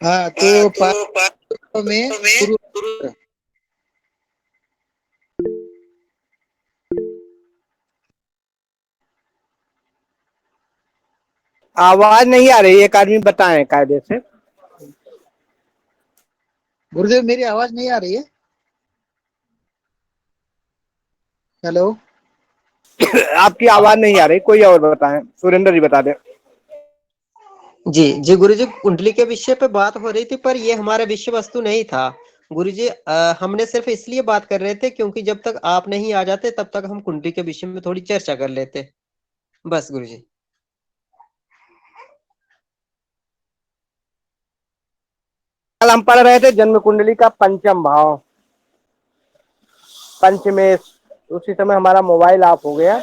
हाँ, तो पाँचों में क्रूर। आवाज नहीं आ रही, एक आदमी बताएं कायदे से। गुरुदेव, मेरी आवाज नहीं आ रही है? हेलो। आपकी आवाज नहीं आ रही, कोई और बताएं, सुरेंद्र जी बता दें। जी जी गुरुजी, कुंडली के विषय पे बात हो रही थी, पर ये हमारा विषय वस्तु नहीं था। गुरुजी, हमने सिर्फ इसलिए बात कर रहे थे क्योंकि जब तक आप नहीं आ जाते तब तक हम कुंडली के विषय में थोड़ी चर्चा कर लेते, बस गुरुजी। कल हम पढ़ रहे थे जन्म कुंडली का पंचम भाव, पंचमेश। उसी समय हमारा मोबाइल ऑफ हो गया।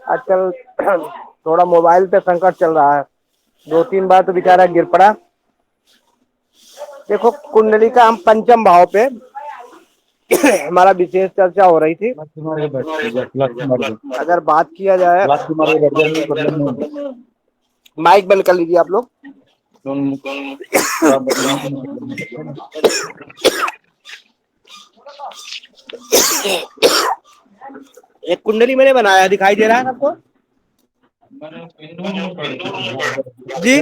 आजकल थोड़ा मोबाइल पे संकट चल रहा है, 2-3 बार तो बेचारा गिर पड़ा। देखो, कुंडली का हम पंचम भाव पे हमारा विशेष चर्चा हो रही थी। अगर बात किया जाए, माइक बंद कर लीजिए आप लोग। एक कुंडली मैंने बनाया, दिखाई दे रहा है आपको जी?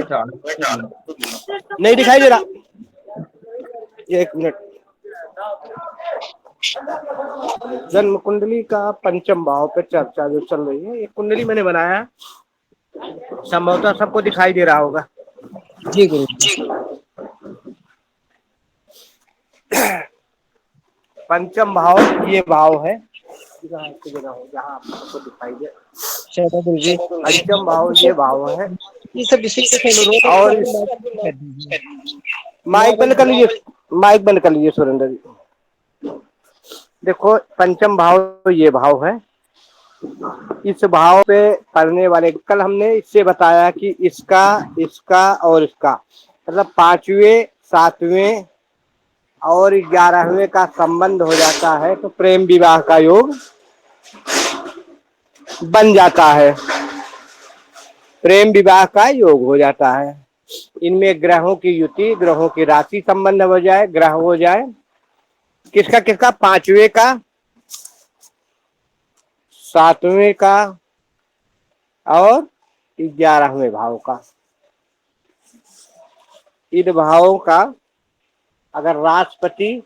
नहीं दिखाई दे रहा, एक मिनट। जन्म कुंडली का पंचम भाव पे चर्चा जो चल रही है, ये कुंडली मैंने बनाया, संभवतः सबको दिखाई दे रहा होगा। जी गुरुजी। पंचम भाव ये भाव है, जहाँ आपको दिखाई दे। चलो गुरुजी, पंचम भाव ये भाव है। ये सब विषय से अनुरोध है कि और अपनी इस बात कर दीजिए। माइक बंद कर लीजिए, माइक बंद कर लीजिए सुरेंद्र जी। देखो, पंचम भाव ये भाव है। इस भाव पे पढ़ने वाले, कल हमने इससे बताया कि इसका, इसका और इसका, मतलब 5वें, 7वें और 11वें का संबंध हो जाता है तो प्रेम विवाह का योग बन जाता है, प्रेम विवाह का योग हो जाता है। इनमें ग्रहों की युति, ग्रहों की राशि संबंध हो जाए, ग्रह हो जाए, किसका किसका, 5वें का, 7वें का और 11वें भाव का। इन भावों का अगर राष्ट्रपति,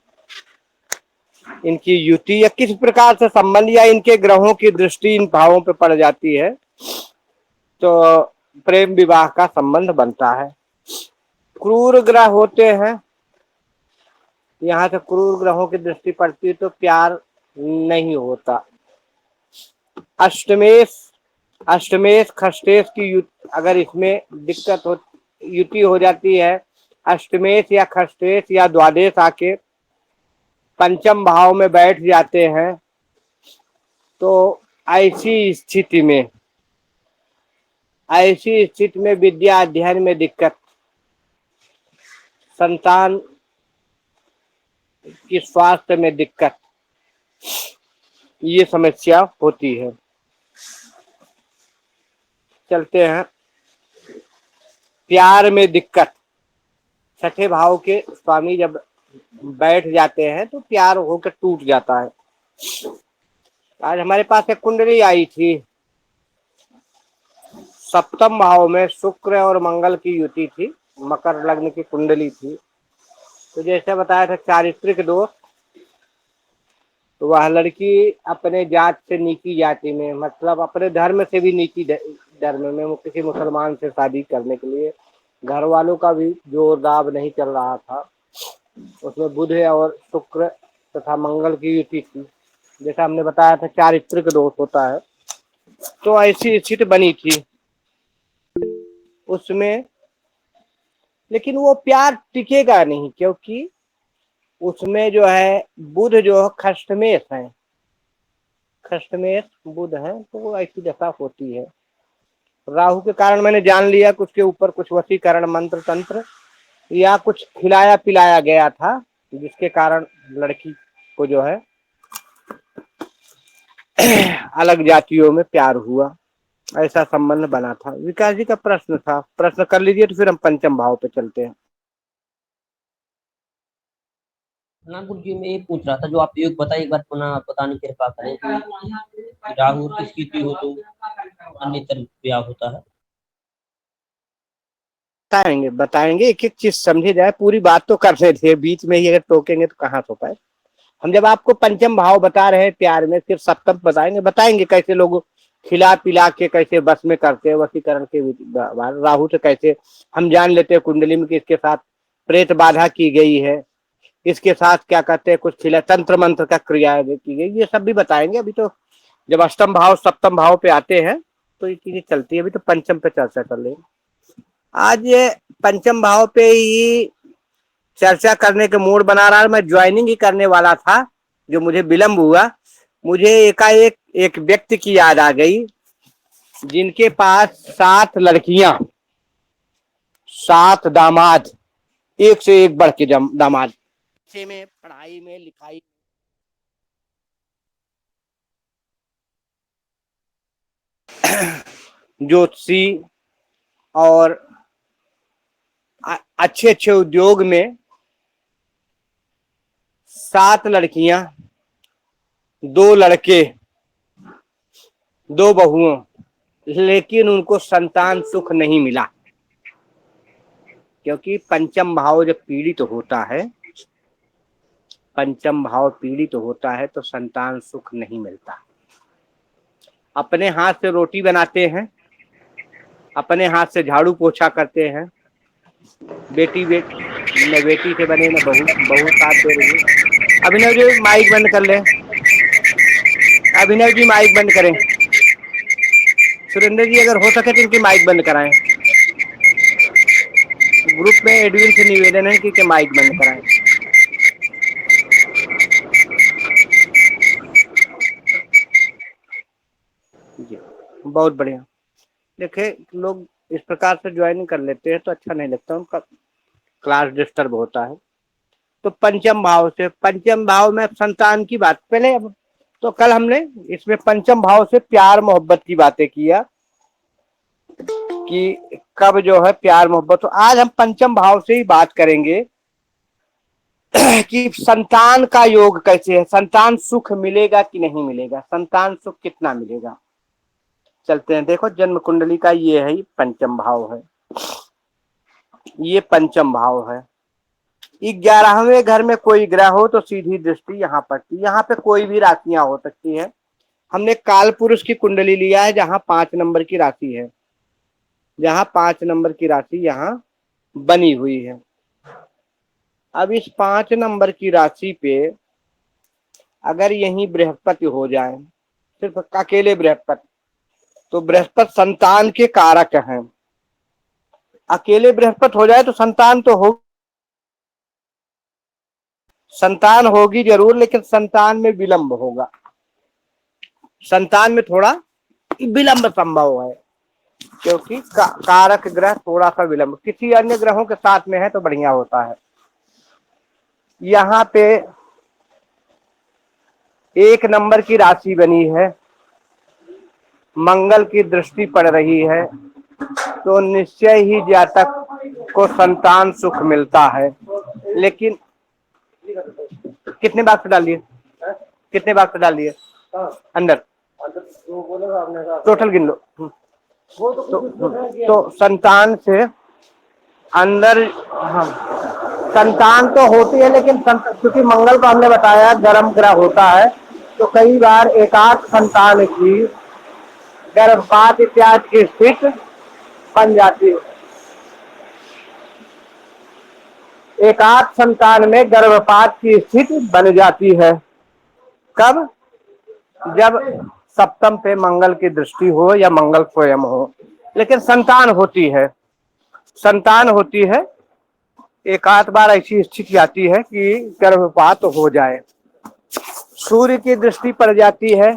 इनकी युति या किस प्रकार से संबंध या इनके ग्रहों की दृष्टि इन भावों पे पड़ जाती है तो प्रेम विवाह का संबंध बनता है। क्रूर ग्रह होते हैं, यहाँ से क्रूर ग्रहों की दृष्टि पड़ती है तो प्यार नहीं होता। अष्टमेश, अष्टमेश खष्टेश की युति, अगर इसमें दिक्कत हो, युति हो जाती है, अष्टमेश या खष्टेश या द्वादश आके पंचम भाव में बैठ जाते हैं तो ऐसी स्थिति में विद्या अध्ययन में दिक्कत, संतान की स्वास्थ्य में दिक्कत, ये समस्या होती है। चलते हैं, प्यार में दिक्कत। छठे भाव के स्वामी जब बैठ जाते हैं तो प्यार होकर टूट जाता है। आज हमारे पास एक कुंडली आई थी, सप्तम भाव में शुक्र और मंगल की युति थी, मकर लग्न की कुंडली थी। तो जैसे बताया था चारित्रिक दोष, तो वह लड़की अपने जात से नीची जाति में, मतलब अपने धर्म से भी नीची धर्म में, वो किसी मुसलमान से शादी करने के लिए घर वालों का भी जोर दाब नहीं चल रहा था। उसमें बुध और शुक्र तथा मंगल की युति थी। जैसा हमने बताया था चारित्रिक दोष होता है, तो ऐसी स्थिति बनी थी उसमें। लेकिन वो प्यार टिकेगा नहीं, क्योंकि उसमें जो है बुध जो है खष्टमेश है, खष्टमेश बुध है, तो वो ऐसी दशा होती है। राहु के कारण मैंने जान लिया कि उसके ऊपर कुछ वशीकरण मंत्र तंत्र या कुछ खिलाया पिलाया गया था, जिसके कारण लड़की को जो है अलग जातियों में प्यार हुआ, ऐसा संबंध बना था। विकास जी का प्रश्न था, प्रश्न कर लीजिए तो फिर हम पंचम भाव पे चलते हैं। ना गुरु जी, मैं ये पूछ रहा था, जो आप योग बताइए एक बार पुनः बताने की कृपा करें कि राहु की स्थिति हो तो अन्यत्र ब्याह होता है। बताएंगे बताएंगे, एक एक चीज समझे जाए, पूरी बात तो कर रहे थे, बीच में ही अगर टोकेंगे तो कहाँ हो पाए। हम जब आपको पंचम भाव बता रहे हैं प्यार में, सिर्फ सप्तम बताएंगे, बताएंगे कैसे लोग खिला पिला के कैसे बस में करते हैं वशीकरण के राहु से, कैसे हम जान लेते हैं कुंडली में कि इसके साथ प्रेत बाधा की गई है, इसके साथ क्या कहते हैं कुछ खिला तंत्र मंत्र का क्रिया की गई, ये सब भी बताएंगे। अभी तो जब अष्टम भाव सप्तम भाव पे आते हैं तो ये चीजें चलती है, अभी तो पंचम पे चर्चा कर लेंगे। आज ये पंचम भाव पे ही चर्चा करने के मूड बना रहा, मैं ज्वाइनिंग ही करने वाला था, जो मुझे विलंब हुआ। मुझे एकाएक एक व्यक्ति की याद आ गई जिनके पास 7 लड़कियां, 7 दामाद, एक से एक बढ़ के दामाद, में पढ़ाई में लिखाई, ज्योतिषी और अच्छे अच्छे उद्योग में। 7 लड़कियां, 2 लड़के, 2 बहुओं, लेकिन उनको संतान सुख नहीं मिला, क्योंकि पंचम भाव जब पीड़ित होता है, पंचम भाव पीड़ित होता है तो संतान सुख नहीं मिलता। अपने हाथ से रोटी बनाते हैं, अपने हाथ से झाड़ू पोछा करते हैं, बेटी से बने न बहू, बहू साथ दे रही है। अभिनव जी माइक बंद कर ले, अभिनव जी माइक बंद करें, सुरेंद्र जी अगर हो सके तो इनकी माइक बंद कराएं। ग्रुप में एडमिन से निवेदन है कि माइक बंद कराएं। जी बहुत बढ़िया। देखिए लोग इस प्रकार से ज्वाइन कर लेते हैं तो अच्छा नहीं लगता, उनका क्लास डिस्टर्ब होता है। तो पंचम भाव से, पंचम भाव में संतान की बात पहले, अब तो कल हमने इसमें पंचम भाव से प्यार मोहब्बत की बातें किया कि कब जो है प्यार मोहब्बत। तो आज हम पंचम भाव से ही बात करेंगे कि संतान का योग कैसे है, संतान सुख मिलेगा कि नहीं मिलेगा, संतान सुख कितना मिलेगा। चलते हैं, देखो जन्म कुंडली का ये है, पंचम भाव है, ये पंचम भाव है। 11वें घर में कोई ग्रह हो तो सीधी दृष्टि यहाँ पड़ती, यहाँ पे कोई भी राशियां हो सकती है। हमने काल पुरुष की कुंडली लिया है जहां 5 नंबर की राशि है, जहां 5 नंबर की राशि यहाँ बनी हुई है। अब इस 5 नंबर की राशि पे अगर यही बृहस्पति हो जाए, सिर्फ अकेले बृहस्पति, तो बृहस्पति संतान के कारक हैं। अकेले बृहस्पति हो जाए तो संतान तो हो, संतान होगी जरूर, लेकिन संतान में विलंब होगा, संतान में थोड़ा विलंब संभव है, क्योंकि कारक ग्रह थोड़ा सा विलंब किसी अन्य ग्रहों के साथ में है तो बढ़िया होता है। यहाँ पे 1 नंबर की राशि बनी है, मंगल की दृष्टि पड़ रही है, तो निश्चय ही जातक को संतान सुख मिलता है। लेकिन कितने बाक्स डाल दिए, कितने बाक्स डाल दिए अंदर, टोटल गिन लो। तो संतान से अंदर, हाँ संतान तो होती है, लेकिन क्योंकि मंगल को हमने बताया गर्म ग्रह होता है, तो कई बार एकाक संतान की गर्भपात इत्यादि की स्थिति बन जाती है। एकाक संतान में गर्भपात की स्थिति बन जाती है। कब? जब सप्तम पे मंगल की दृष्टि हो या मंगल स्वयं हो, लेकिन संतान होती है, संतान होती है। एक आध बार ऐसी स्थिति आती है कि गर्भपात हो जाए, सूर्य की दृष्टि पड़ जाती है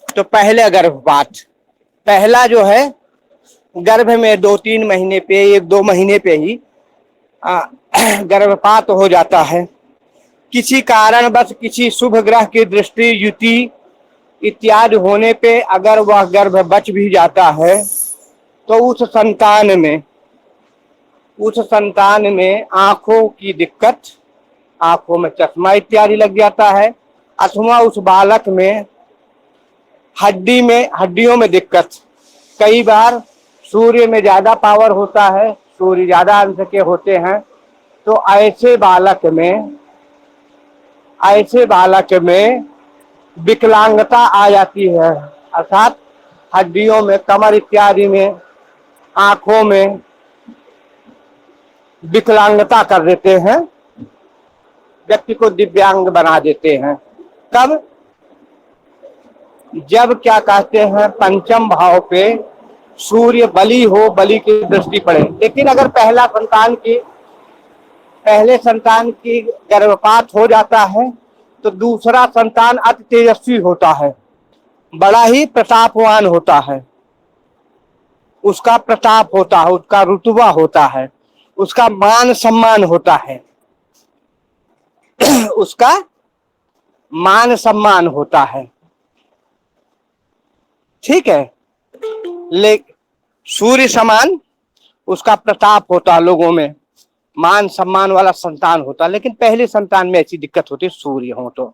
तो पहले गर्भपात, पहला जो है गर्भ में 2-3 महीने पे, 1-2 महीने पे ही गर्भपात हो जाता है। किसी कारण बस किसी शुभ ग्रह की दृष्टि, युति इत्यादि होने पे अगर वह गर्भ बच भी जाता है तो उस संतान में आंखों की दिक्कत, आंखों में चश्मा इत्यादि लग जाता है, अथवा उस बालक में हड्डियों में दिक्कत। कई बार सूर्य में ज्यादा पावर होता है, सूर्य ज्यादा अंश के होते हैं, तो ऐसे बालक में विकलांगता आ जाती है, अर्थात हड्डियों में, कमर इत्यादि में, आंखों में विकलांगता कर देते हैं, व्यक्ति को दिव्यांग बना देते हैं। कब? जब क्या कहते हैं, पंचम भाव पे सूर्य बली हो, बली की दृष्टि पड़े। लेकिन अगर पहले संतान की गर्भपात हो जाता है तो दूसरा संतान अति तेजस्वी होता है, बड़ा ही प्रतापवान होता है, उसका प्रताप होता है, उसका रुतबा होता है, उसका मान सम्मान होता है उसका मान सम्मान होता है, ठीक है। लेकिन सूर्य समान उसका प्रताप होता, लोगों में मान सम्मान वाला संतान होता। लेकिन पहले संतान में ऐसी दिक्कत होती, सूर्य हो तो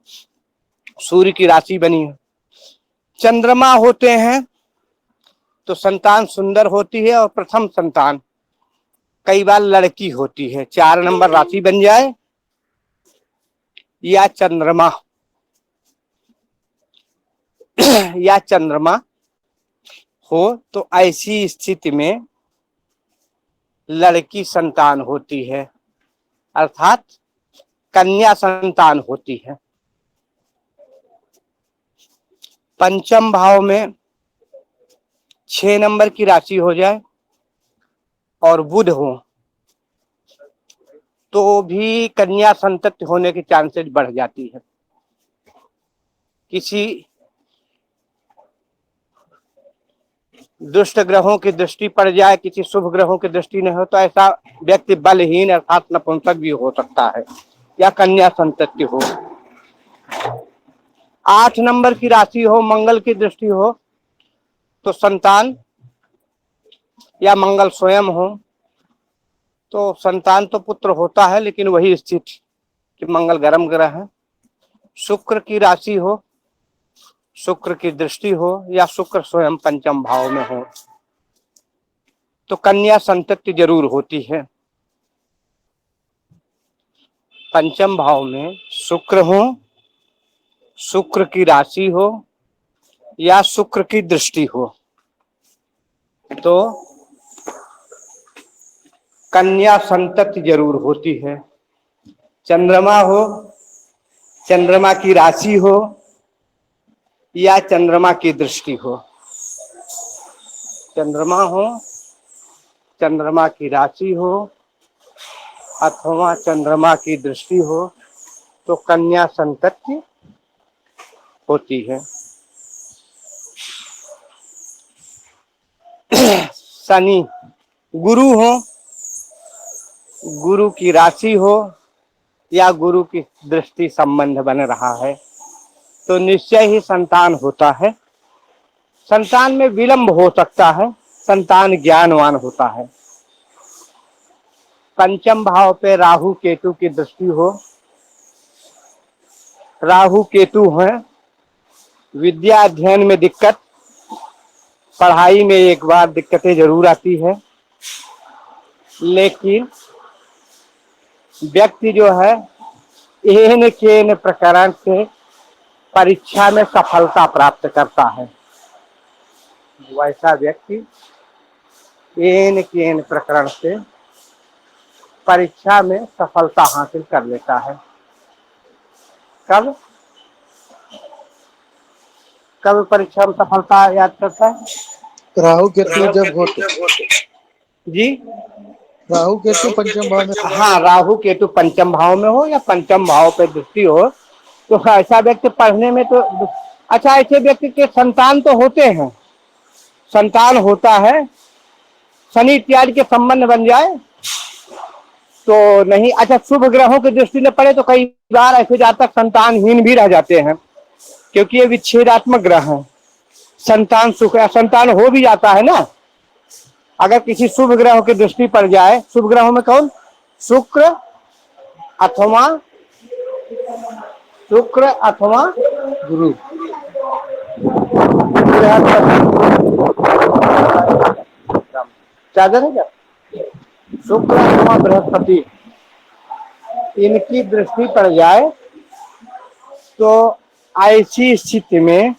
सूर्य की राशि बनी है। चंद्रमा होते हैं तो संतान सुंदर होती है, और प्रथम संतान कई बार लड़की होती है। 4 नंबर राशि बन जाए या चंद्रमा हो तो ऐसी स्थिति में लड़की संतान होती है, अर्थात कन्या संतान होती है। पंचम भाव में 6 नंबर की राशि हो जाए और बुध हो तो भी कन्या संतति होने की चांसेस बढ़ जाती है। किसी दुष्ट ग्रहों की दृष्टि पड़ जाए, किसी शुभ ग्रहों की दृष्टि नहीं हो, तो ऐसा व्यक्ति बलहीन अर्थात नपुंसक भी हो सकता है, या कन्या संतति हो। 8 नंबर की राशि हो, मंगल की दृष्टि हो, तो संतान, या मंगल स्वयं हो तो संतान तो पुत्र होता है, लेकिन वही स्थिति कि मंगल गर्म ग्रह है। शुक्र की राशि हो, शुक्र की दृष्टि हो, या शुक्र स्वयं पंचम भाव में हो तो कन्या संतति जरूर होती है। पंचम भाव में शुक्र हो, शुक्र की राशि हो, या शुक्र की दृष्टि हो तो कन्या संतति जरूर होती है। चंद्रमा हो, चंद्रमा की राशि हो, या चंद्रमा की दृष्टि हो, चंद्रमा हो, चंद्रमा की राशि हो, अथवा चंद्रमा की दृष्टि हो तो कन्या संतति होती है। शनि, गुरु हो, गुरु की राशि हो, या गुरु की दृष्टि संबंध बन रहा है तो निश्चय ही संतान होता है। संतान में विलंब हो सकता है, संतान ज्ञानवान होता है। पंचम भाव पे राहु केतु की दृष्टि हो, राहु केतु है, विद्या अध्ययन में दिक्कत, पढ़ाई में एक बार दिक्कतें जरूर आती है, लेकिन व्यक्ति जो है एन केन प्रकरण से परीक्षा में सफलता प्राप्त करता है। वैसा व्यक्ति एन केन प्रकरण से परीक्षा में सफलता हासिल कर लेता है। कब कब परीक्षा में सफलता याद करता है? राहु केतु जब होते जी, राहु केतु पंचम भाव में, हाँ, राहु केतु पंचम भाव में हो या पंचम भाव पे दृष्टि हो तो ऐसा व्यक्ति पढ़ने में तो अच्छा, ऐसे व्यक्ति के संतान तो होते हैं, संतान होता है, शनि इत्यादि के संबंध बन जाए तो नहीं। अच्छा, शुभ ग्रहों की दृष्टि में पड़े तो कई बार ऐसे जातक संतानहीन भी रह जाते हैं, क्योंकि ये विच्छेदात्मक ग्रह है। संतान सुख, संतान हो भी जाता है ना अगर किसी शुभ ग्रहों की दृष्टि पड़ जाए। शुभ ग्रहों में कौन? शुक्र अथवा शुक्र अथवा गुरु। चादर है क्या? शुक्र अथवा बृहस्पति इनकी दृष्टि पड़ जाए तो ऐसी स्थिति में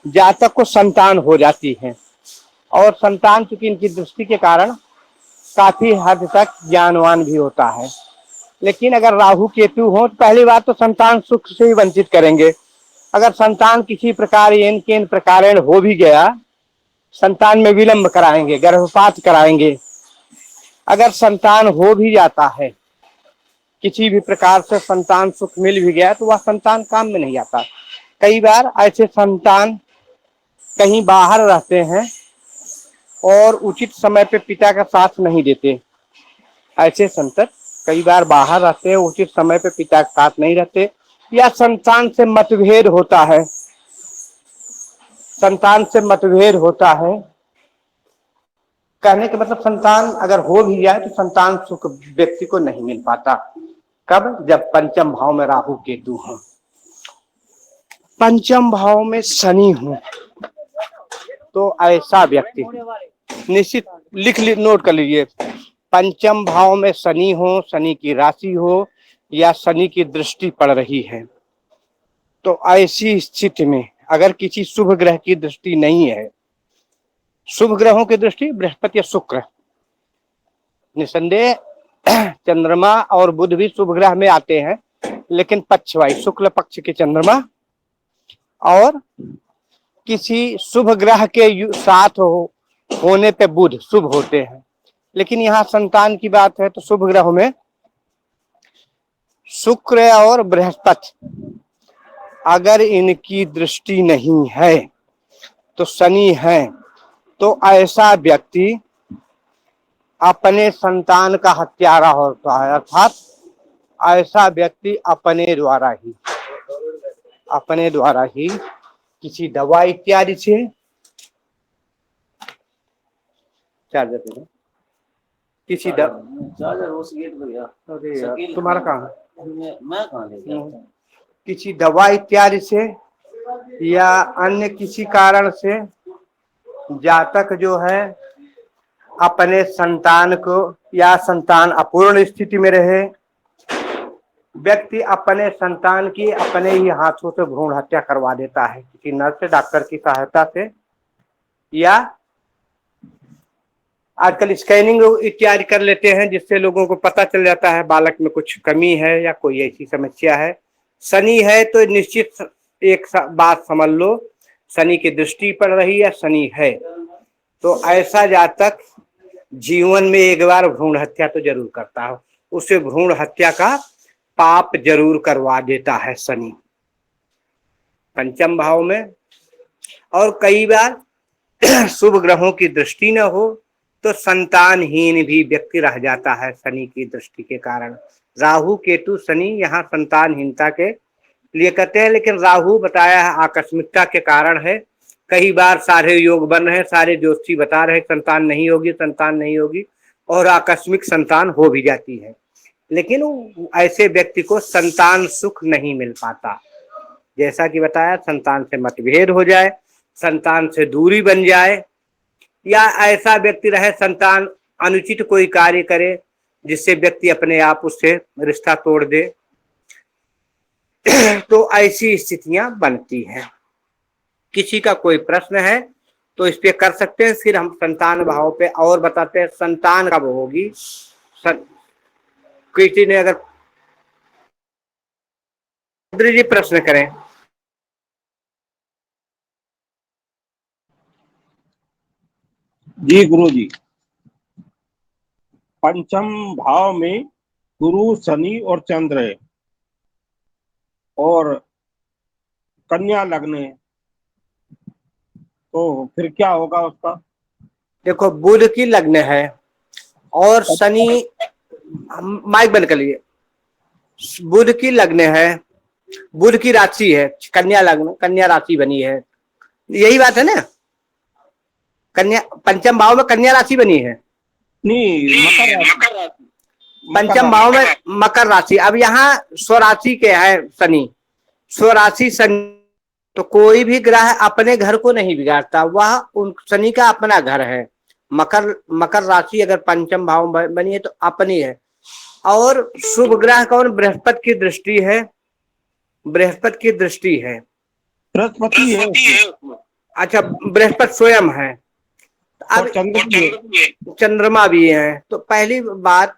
जातक को संतान हो जाती है, और संतान चूंकि इनकी दृष्टि के कारण काफी हद तक ज्ञानवान भी होता है। लेकिन अगर राहु केतु हो तो पहली बात तो संतान सुख से ही वंचित करेंगे। अगर संतान किसी प्रकार एन केन प्रकारेण हो भी गया, संतान में विलंब कराएंगे, गर्भपात कराएंगे। अगर संतान हो भी जाता है, किसी भी प्रकार से संतान सुख मिल भी गया, तो वह संतान काम में नहीं आता। कई बार ऐसे संतान कहीं बाहर रहते हैं और उचित समय पे पिता का साथ नहीं देते। ऐसे संतत कई बार बाहर रहते हैं, उचित समय पे पिता का साथ नहीं रहते, या संतान से मतभेद होता है। संतान से मतभेद होता है, कहने का मतलब संतान अगर हो भी जाए तो संतान सुख व्यक्ति को नहीं मिल पाता। कब? जब पंचम भाव में राहु केतु हो, पंचम भाव में शनि हो, तो ऐसा व्यक्ति निश्चित नोट कर लीजिए। पंचम भाव में शनि हो, शनि की राशि हो, या शनि की दृष्टि पड़ रही है, तो ऐसी स्थिति में अगर किसी शुभ ग्रह की दृष्टि नहीं है, शुभ ग्रहों की दृष्टि बृहस्पति या शुक्र, निसंदेह चंद्रमा और बुध भी शुभ ग्रह में आते हैं, लेकिन पक्षवाई शुक्ल पक्ष के चंद्रमा और किसी शुभ ग्रह के साथ होने पे बुध शुभ होते हैं। लेकिन यहाँ संतान की बात है तो शुभ ग्रहों में शुक्र और बृहस्पति अगर इनकी दृष्टि नहीं है तो शनि है, तो ऐसा व्यक्ति अपने संतान का हत्यारा होता है। अर्थात ऐसा व्यक्ति अपने द्वारा ही किसी दवा इत्यादि से किसी तुम्हारा काम किसी दवा इत्यादि से या अन्य किसी कारण से जातक जो है अपने संतान को, या संतान अपूर्ण स्थिति में रहे, व्यक्ति अपने संतान की अपने ही हाथों से भ्रूण हत्या करवा देता है किसी नर्स से, डॉक्टर की सहायता से, या आजकल स्कैनिंग इत्यादि कर लेते हैं, जिससे लोगों को पता चल जाता है बालक में कुछ कमी है या कोई ऐसी समस्या है। शनि है तो निश्चित एक बात समझ लो, शनि की दृष्टि पड़ रही है, शनि है तो ऐसा जातक जीवन में एक बार भ्रूण हत्या तो जरूर करता हो, उसे भ्रूण हत्या का पाप जरूर करवा देता है शनि पंचम भाव में। और कई बार शुभ ग्रहों की दृष्टि न हो तो संतानहीन भी व्यक्ति रह जाता है शनि की दृष्टि के कारण। राहु केतु शनि यहाँ संतानहीनता के लिए कहते हैं, लेकिन राहु बताया है आकस्मिकता के कारण है। कई बार सारे योग बन रहे, सारे ज्योतिषी बता रहे संतान नहीं होगी, और आकस्मिक संतान हो भी जाती है, लेकिन ऐसे व्यक्ति को संतान सुख नहीं मिल पाता। जैसा कि बताया, संतान से मतभेद हो जाए, संतान से दूरी बन जाए, या ऐसा व्यक्ति रहे संतान अनुचित कोई कार्य करे जिससे व्यक्ति अपने आप उससे रिश्ता तोड़ दे, तो ऐसी स्थितियां बनती हैं। किसी का कोई प्रश्न है तो इस पे कर सकते हैं, फिर हम संतान भाव पे और बताते हैं संतान कब होगी। किसी ने अगर जी प्रश्न करें। जी गुरु जी, पंचम भाव में गुरु शनि और चंद्र है और कन्या लग्न है, तो फिर क्या होगा उसका? देखो, बुध की लग्न है और शनि, माइक बंद कर लीजिए, बुध की लग्न है, बुध की राशि है कन्या लग्न, कन्या राशि बनी है, यही बात है ना? कन्या पंचम भाव में कन्या राशि बनी है। नहीं, मकर राशि। पंचम भाव में मकर राशि। अब यहाँ स्वराशि के है शनि, स्वराशि शनि, तो कोई भी ग्रह अपने घर को नहीं बिगाड़ता, वह उन शनि का अपना घर है। मकर राशि अगर पंचम भाव में बनी है तो अपनी है। और शुभ ग्रह कौन? बृहस्पति की दृष्टि है, बृहस्पति की दृष्टि है। बृहस्पति है। अच्छा, बृहस्पति स्वयं है। अब चंद्रमा भी है। तो पहली बात,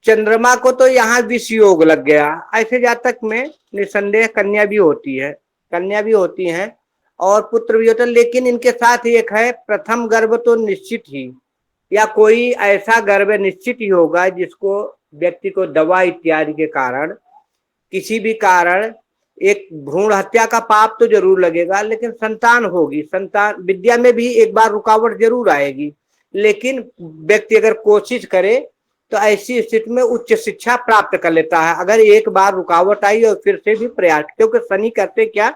चंद्रमा को तो यहाँ विष योग लग गया। ऐसे जातक में निसंदेह कन्या भी होती है, कन्या भी होती है और पुत्र भी होता है। लेकिन इनके साथ एक है, प्रथम गर्भ तो निश्चित ही, या कोई ऐसा गर्भ निश्चित ही होगा जिसको व्यक्ति को दवा इत्यादि के कारण, किसी भी कारण एक भ्रूण हत्या का पाप तो जरूर लगेगा, लेकिन संतान होगी। संतान विद्या में भी एक बार रुकावट जरूर आएगी, लेकिन व्यक्ति अगर कोशिश करे तो ऐसी स्थिति में उच्च शिक्षा प्राप्त कर लेता है। अगर एक बार रुकावट आई और फिर से भी प्रयास, क्योंकि शनि करते क्या,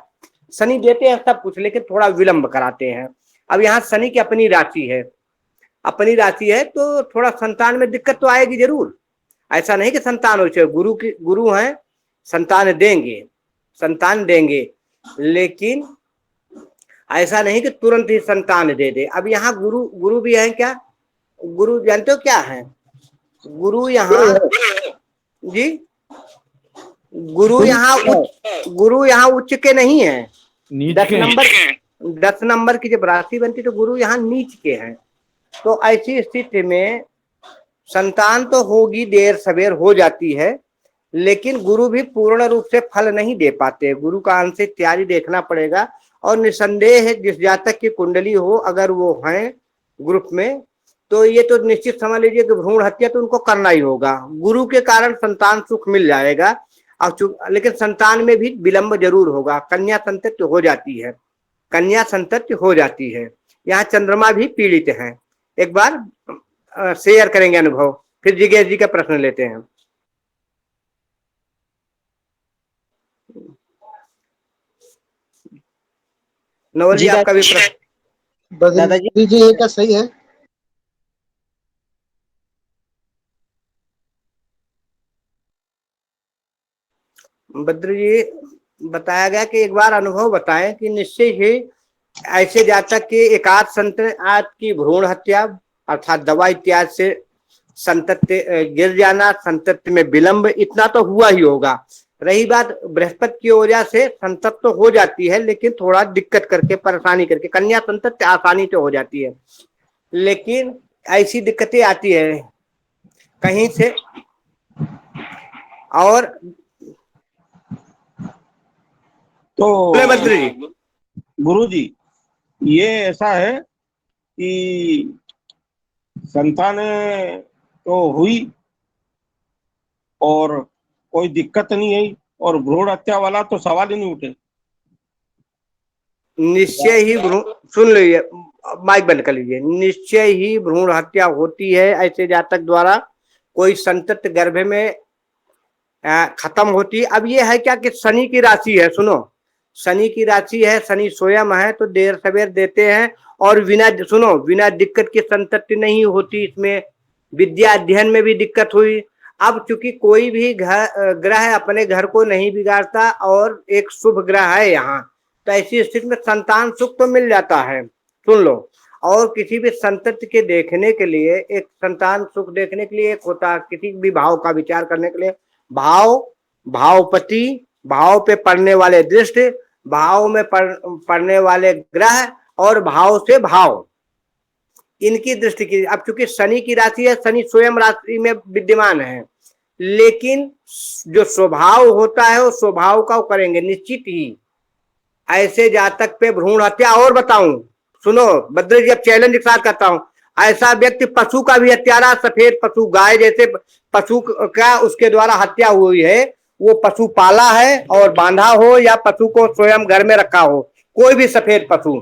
शनि देते हैं सब कुछ लेकिन थोड़ा विलंब कराते हैं। अब यहाँ शनि की अपनी राशि है, अपनी राशि है तो थोड़ा संतान में दिक्कत तो आएगी जरूर। ऐसा नहीं कि संतान हो चाहिए, गुरु हैं, संतान देंगे, संतान देंगे, लेकिन ऐसा नहीं कि तुरंत ही संतान दे दे। अब यहाँ गुरु भी है क्या? गुरु जानते हो क्या है? गुरु यहाँ जी, गुरु यहाँ उच्च के नहीं है, 10 नंबर की जब राशि बनती तो गुरु यहाँ नीच के हैं। तो ऐसी स्थिति में संतान तो होगी, देर सवेर हो जाती है, लेकिन गुरु भी पूर्ण रूप से फल नहीं दे पाते। गुरु का अंश इत्यादि देखना पड़ेगा। और निसंदेह है जिस जातक की कुंडली हो, अगर वो हैं ग्रुप में, तो ये तो निश्चित समझ लीजिए कि भ्रूण हत्या तो उनको करना ही होगा। गुरु के कारण संतान सुख मिल जाएगा, लेकिन संतान में भी विलंब जरूर होगा। कन्या संतति हो जाती है, कन्या संतति हो जाती है। यहाँ चंद्रमा भी पीड़ित है। एक बार शेयर करेंगे अनुभव, फिर जिगेश जी का प्रश्न लेते हैं। नवल जी आपका भी प्रश्न। दादाजी जी ये क्या सही है? बद्र जी, बताया गया कि एक बार अनुभव बताएं कि निश्चय ही ऐसे जातक के एकाध संतान की भ्रूण हत्या अर्थात दवा इत्यादि से संतति गिर जाना, संतति में विलंब, इतना तो हुआ ही होगा। रही बात बृहस्पति की वजह से संतति तो हो जाती है, लेकिन थोड़ा दिक्कत करके, परेशानी करके। कन्या संतति आसानी से हो जाती है, लेकिन ऐसी दिक्कतें आती है कहीं से। और तो बद्र जी, गुरु जी, ये ऐसा है कि संतान तो हुई और कोई दिक्कत नहीं आई, और भ्रूण हत्या वाला तो सवाल ही नहीं उठे। निश्चय ही भ्रूण, सुन लीजिए, माइक बंद कर लीजिए, निश्चय ही भ्रूण हत्या होती है ऐसे जातक द्वारा। कोई संतति गर्भ में खत्म होती है। अब ये है क्या कि शनि की राशि है, सुनो, शनि की राशि है, शनि स्वयं है, तो देर सवेर देते हैं। और बिना दिक्कत की संतति नहीं होती। इसमें विद्या अध्ययन में भी दिक्कत हुई। अब चूंकि कोई भी ग्रह अपने घर को नहीं बिगाड़ता और एक शुभ ग्रह है यहाँ, तो ऐसी स्थिति में संतान सुख तो मिल जाता है। सुन लो, और किसी भी संतति के देखने के लिए, एक संतान सुख देखने के लिए एक होता, किसी भी भाव का विचार करने के लिए भावपति, भाव पे पड़ने वाले दृष्टि, भाव में पड़ने वाले ग्रह और भाव से भाव, इनकी दृष्टि की। अब चूंकि शनि की राशि है, शनि स्वयं राशि में विद्यमान है, लेकिन जो स्वभाव होता है वो स्वभाव का करेंगे निश्चित ही। ऐसे जातक पे भ्रूण हत्या, और बताऊं, सुनो बद्र जी, अब चैलेंज के साथ करता हूं, ऐसा व्यक्ति पशु का भी हत्यारा, सफेद पशु, गाय जैसे पशु का उसके द्वारा हत्या हुई है, वो पशु पाला है और बांधा हो, या पशु को स्वयं घर में रखा हो, कोई भी सफेद पशु,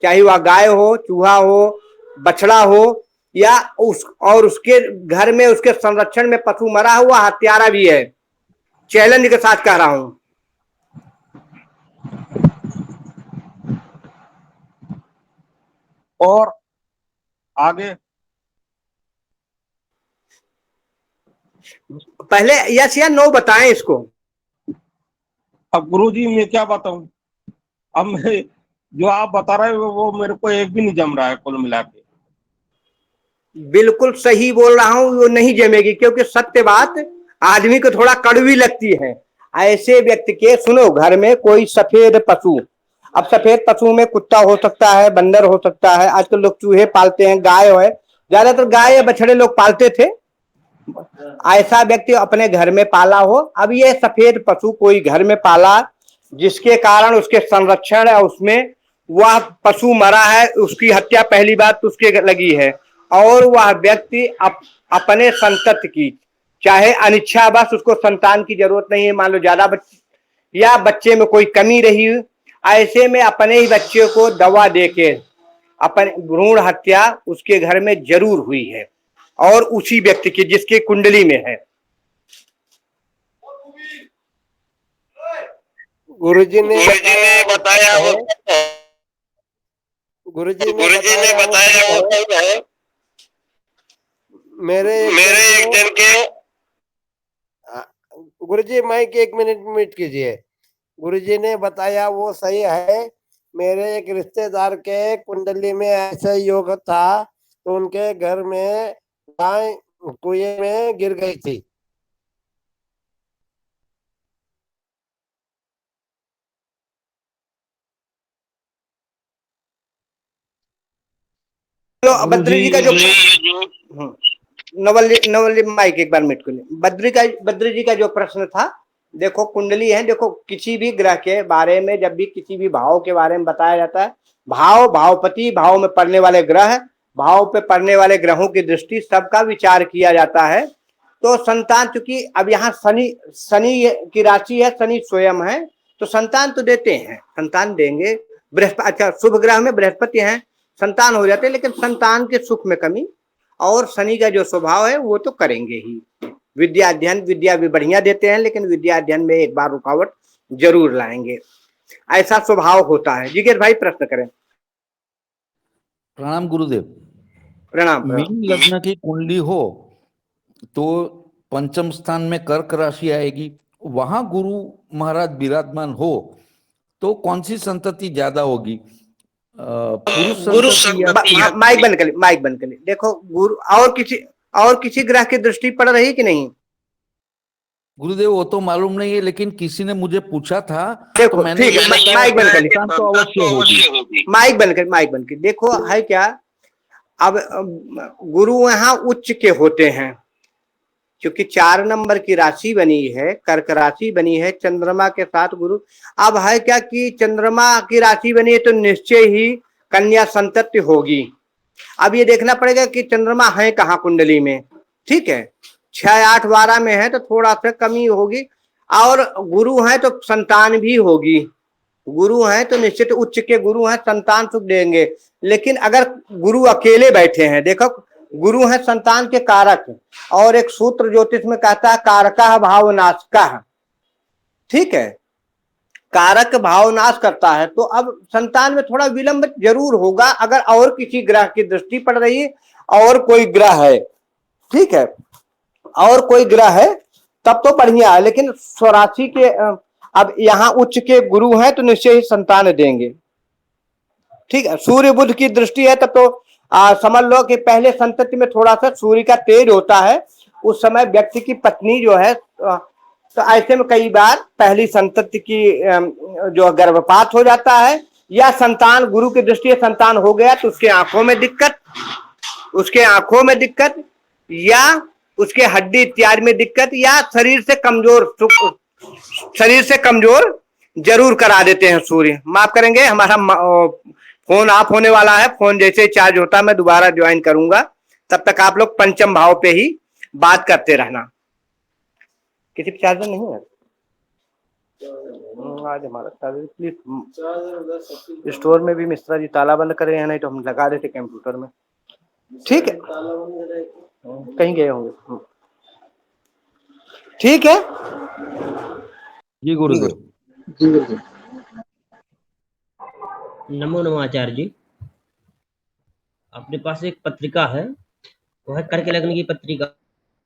चाहे वह गाय हो, चूहा हो, बछड़ा हो, या उसके घर में उसके संरक्षण में पशु मरा हुआ, हत्यारा भी है। चैलेंज के साथ कह रहा हूं। और आगे पहले यस या नो बताएं इसको। अब गुरुजी मैं क्या बताऊं, अब मैं जो आप बता रहे हो वो मेरे को एक भी नहीं जम रहा है कुल मिला के। बिल्कुल सही बोल रहा हूं, वो नहीं जमेगी, क्योंकि सत्य बात आदमी को थोड़ा कड़वी लगती है। ऐसे व्यक्ति के सुनो, घर में कोई सफेद पशु, अब सफेद पशु में कुत्ता हो सकता है, बंदर हो सकता है, आजकल लोग चूहे पालते हैं, गाय है, ज्यादातर गाय या बछड़े लोग पालते थे। ऐसा व्यक्ति अपने घर में पाला हो, अब ये सफेद पशु कोई घर में पाला जिसके कारण उसके संरक्षण या उसमें वह पशु मरा है, उसकी हत्या पहली बात तो उसके लगी है, और वह व्यक्ति अपने संतति की, चाहे अनिच्छावश उसको संतान की जरूरत नहीं है, मान लो ज्यादा बच्चे या बच्चे में कोई कमी रही, ऐसे में अपने ही बच्चे को दवा देके अपने भ्रूण हत्या उसके घर में जरूर हुई है, और उसी व्यक्ति की जिसकी कुंडली में है। गुरुजी ने बताया वो गुरुजी ने बताया वो सब है। मेरे एक जन के गुरुजी माइक 1 मिनट म्यूट कीजिए। गुरुजी ने बताया वो सही है। मेरे एक रिश्तेदार के कुंडली में ऐसा योग था तो उनके घर में गाय कुएं में गिर गई थी। तो बद्री जी का जो नवल माइक एक बार मिट को ले, बद्री जी का जो प्रश्न था, देखो कुंडली है, देखो किसी भी ग्रह के बारे में जब भी किसी भी भाव के बारे में बताया जाता है, भावपति, भाव में पड़ने वाले ग्रह, भाव पे पड़ने वाले ग्रहों की दृष्टि, सबका विचार किया जाता है। तो संतान, चूंकि अब यहाँ शनि की राशि है, शनि स्वयं है, तो संतान तो देते हैं, संतान देंगे। बृहस्पति, अच्छा शुभ ग्रह में बृहस्पति हैं, संतान हो जाते हैं, लेकिन संतान के सुख में कमी, और शनि का जो स्वभाव है वो तो करेंगे ही। विद्या अध्ययन, विद्या भी बढ़िया देते हैं, लेकिन विद्या अध्ययन में एक बार रुकावट जरूर लाएंगे, ऐसा स्वभाव होता है। जिगेश भाई प्रश्न करें। प्रणाम गुरुदेव। प्रणाम। मीन लग्न की कुंडली हो तो पंचम स्थान में कर्क राशि आएगी, वहां गुरु महाराज विराजमान हो तो कौन सी संतति ज्यादा होगी, पुरुष संतति या माइक बंद कर ले। देखो गुरु और किसी ग्रह की दृष्टि पड़ रही कि नहीं? गुरुदेव वो तो मालूम नहीं है, लेकिन किसी ने मुझे पूछा था। देखो तो मैंने ठीक है, माइक बंद कर ले, तो अवश्य होगी। माइक बंद कर। देखो है क्या, अब गुरु यहाँ उच्च के होते हैं, क्योंकि 4 नंबर की राशि बनी है, कर्क राशि बनी है चंद्रमा के साथ गुरु। अब है क्या कि चंद्रमा की राशि बनी है तो निश्चय ही कन्या संतति होगी। अब ये देखना पड़ेगा कि चंद्रमा है कहाँ कुंडली में, ठीक है, 6, 8, 12 में है तो थोड़ा सा कमी होगी, और गुरु है तो संतान भी होगी। गुरु है तो निश्चित उच्च के गुरु हैं, संतान सुख देंगे। लेकिन अगर गुरु अकेले बैठे हैं, देखो गुरु है संतान के कारक, और एक सूत्र ज्योतिष में कहता है कारका भावनाशका, ठीक है, कारक भावनाश करता है। तो अब संतान में थोड़ा विलंब जरूर होगा, अगर और किसी ग्रह की दृष्टि पड़ रही है, और कोई ग्रह है, ठीक है, और कोई ग्रह है तब तो बढ़िया है। लेकिन स्वराशि के अब यहाँ उच्च के गुरु हैं तो निश्चय ही संतान देंगे, ठीक है। सूर्य बुध की दृष्टि है तब तो समझ लो कि पहले संतति में थोड़ा सा सूर्य का तेज होता है, उस समय व्यक्ति की पत्नी जो है, तो ऐसे में कई बार पहली संतति की जो गर्भपात हो जाता है, या संतान गुरु की दृष्टि से संतान हो गया तो उसके आंखों में दिक्कत, या उसके हड्डी इत्यादि में दिक्कत, या शरीर से कमजोर जरूर करा देते हैं सूर्य। माफ करेंगे, हमारा फोन ऑफ होने वाला है, फोन जैसे चार्ज होता है मैं दोबारा ज्वाइन करूंगा, तब तक आप लोग पंचम भाव पे ही बात करते रहना। किसी चार्जर नहीं है आज हमारा चार्जर, प्लीज स्टोर में भी मिश्रा जी ताला बंद कर रहे हैं, नहीं तो हम लगा देते कंप्यूटर में, ठीक है, कहीं गए होंगे, ठीक है जी गुरुदेव। नमो नमः आचार्य जी। अपने पास एक पत्रिका है, वो है कर्क लग्न की पत्रिका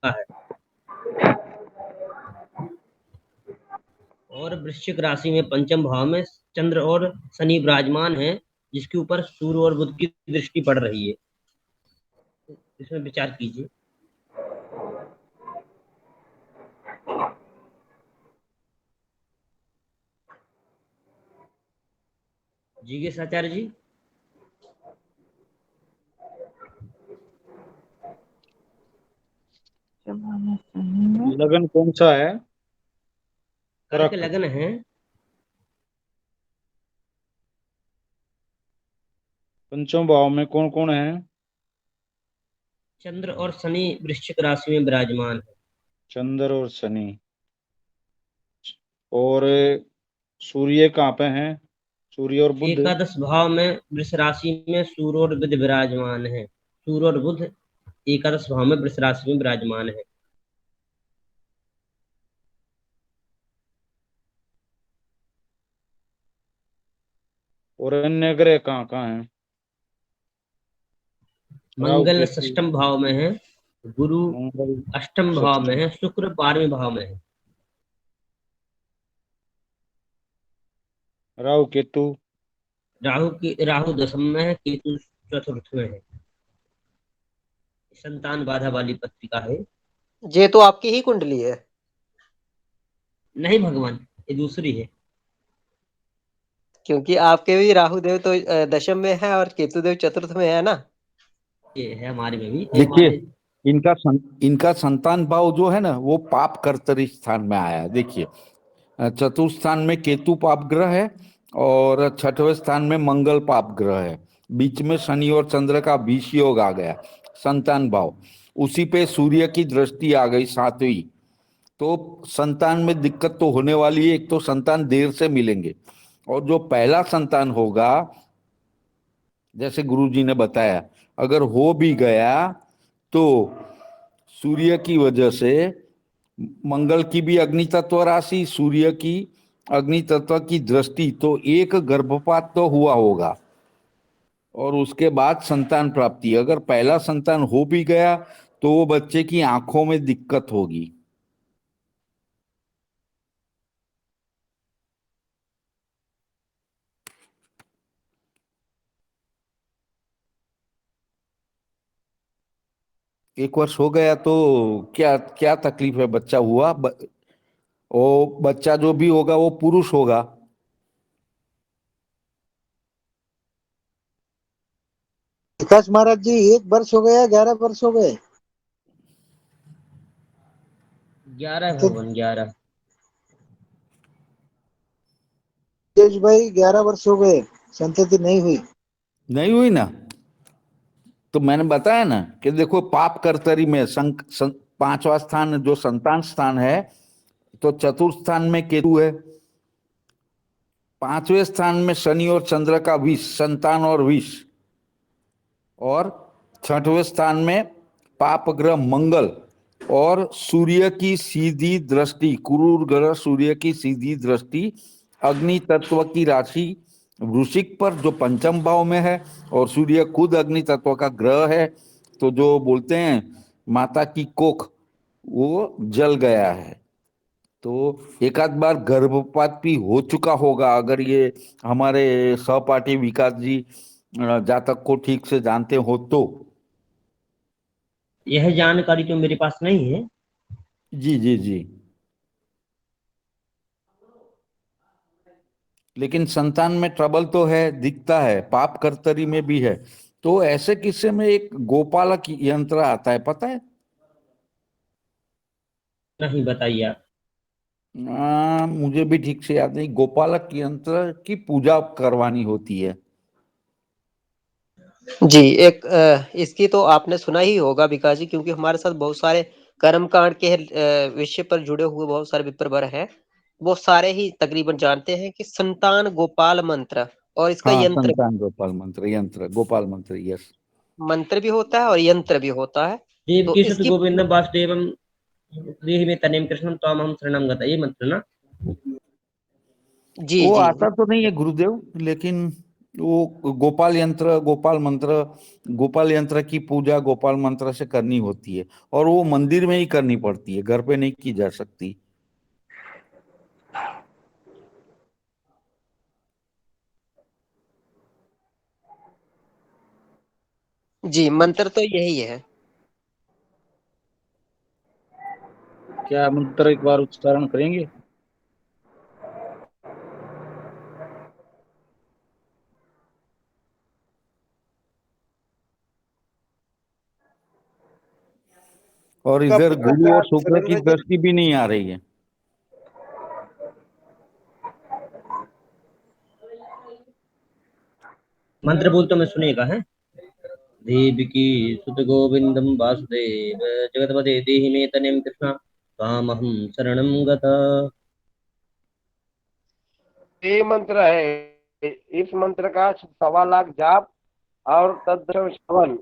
है। और वृश्चिक राशि में पंचम भाव में चंद्र और शनि विराजमान है, जिसके ऊपर सूर्य और बुध की दृष्टि पड़ रही है। इसमें विचार कीजिए। जिज्ञेस आचार्य जी। लगन कौन सा है? कर्क लगन है। पंचम भाव में कौन कौन है? चंद्र और शनि वृश्चिक राशि में विराजमान है। चंद्र और शनि। और सूर्य कहाँ पे हैं? सूर्य और बुध। एकादश भाव में वृष राशि में सूर्य और बुध विराजमान है। सूर्य और बुध एकादश भाव में वृष राशि में विराजमान है। और अन्य ग्रह कहाँ कहाँ हैं? राहु मंगल केतु। षष्ठम भाव में है, गुरु मंगल अष्टम भाव में है, शुक्र 12वें भाव में है। राहु केतु। राहु दशम में है, केतु चतुर्थ में है। संतान बाधा वाली पत्रिका है। ये तो आपकी ही कुंडली है। नहीं भगवान, ये दूसरी है। क्योंकि आपके भी राहु देव तो दशम में है और केतु देव चतुर्थ में है ना। ये है हमारे में भी। देखिए, इनका संतान भाव जो है ना, वो पाप कर्तरी स्थान में आया है। देखिए, चतुर्थ स्थान में केतु पाप ग्रह है और छठवें स्थान में मंगल पाप ग्रह है। बीच में शनि और चंद्र का बीच योग आ गया, संतान भाव। उसी पे सूर्य की दृष्टि आ गई 7वीं। तो संतान में दिक्कत तो होने वाली है। एक तो संतान देर से मिलेंगे, और जो पहला संतान होगा, जैसे गुरुजी ने बताया, अगर हो भी गया तो सूर्य की वजह से, मंगल की भी अग्नि तत्व राशि, सूर्य की अग्नि तत्व की दृष्टि, तो एक गर्भपात तो हुआ होगा और उसके बाद संतान प्राप्ति। अगर पहला संतान हो भी गया तो वो बच्चे की आंखों में दिक्कत होगी। एक वर्ष हो गया तो क्या क्या तकलीफ है? बच्चा हुआ, वो बच्चा जो भी होगा वो पुरुष होगा। विकास महाराज जी 1 वर्ष हो गया, 11 वर्ष हो गए? 11 तो भगवान, 11। तेज भाई 11 वर्ष हो गए, संतति नहीं हुई। नहीं हुई ना? तो मैंने बताया ना कि देखो, पाप कर्तरी में पांचवा स्थान जो संतान स्थान है, तो चतुर्थ स्थान में केतु है, पांचवें स्थान में शनि और चंद्र का विष, संतान और विष, और छठवें स्थान में पाप ग्रह मंगल और सूर्य की सीधी दृष्टि, क्रूर ग्रह सूर्य की सीधी दृष्टि अग्नि तत्व की राशि वृश्चिक पर, जो पंचम भाव में है, और सूर्य खुद अग्नि तत्व का ग्रह है। तो जो बोलते हैं माता की कोख, वो जल गया है। तो एक आध बार गर्भपात भी हो चुका होगा, अगर ये हमारे सहपाठी विकास जी जातक को ठीक से जानते हो तो। यह जानकारी तो मेरे पास नहीं है। जी जी जी। लेकिन संतान में ट्रबल तो है, दिखता है, पाप कर्तरी में भी है। तो ऐसे किस्से में एक गोपालक यंत्र आता है, पता है? नहीं, बताइए आप। मुझे भी ठीक से याद नहीं। गोपालक यंत्र की पूजा करवानी होती है। जी, एक इसकी तो आपने सुना ही होगा विकास जी, क्योंकि हमारे साथ बहुत सारे कर्म कांड के विषय पर जुड़े हुए बहुत सारे विप्रवर हैं। वो सारे ही तकरीबन जानते हैं कि संतान गोपाल मंत्र, और इसका हाँ, यंत्र संतान गोपाल मंत्र, यंत्र गोपाल मंत्र, यस। मंत्र भी होता है और यंत्र भी होता है। देव तो की सुत इसकी गोविंद वासुदेवम देहि में तनेम कृष्णम त्वाम हम शरणम गता, ये मंत्र ना। जी वो जी आता तो नहीं है गुरुदेव, लेकिन वो गोपाल यंत्र, गोपाल मंत्र, गोपाल यंत्र की पूजा गोपाल मंत्र से करनी होती है, और वो मंदिर में ही करनी पड़ती है, घर पे नहीं की जा सकती। जी, मंत्र तो यही है। क्या मंत्र एक बार उच्चारण करेंगे? और का इधर पूरा गुरु और जाप शुक्र की सुरेंद्र जी। दृष्टि भी नहीं आ रही है। मंत्र बोल तो मैं सुनेगा है। देवकी सुत गोविंदम वासुदेव जगतपते देहि मे तनयं कृष्णा त्वामहं शरणं गता। ये मंत्र है। इस मंत्र का 1.25 लाख जाप और तत्व श्रवण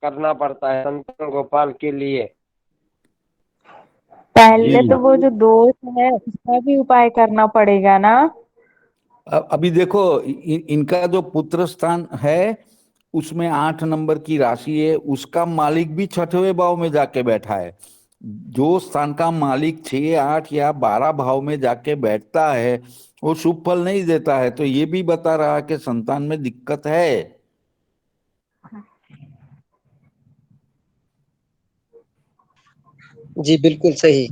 करना पड़ता है संतन गोपाल के लिए। पहले जी, तो वो जो दोष है उसका भी उपाय करना पड़ेगा ना। अभी देखो इनका जो पुत्र स्थान है उसमें 8 नंबर की राशि है, उसका मालिक भी 6वें भाव में जाके बैठा है। जो स्थान का मालिक 6, 8 या 12 भाव में जाके बैठता है वो शुभ फल नहीं देता है, तो ये भी बता रहा है कि संतान में दिक्कत है। जी बिल्कुल सही,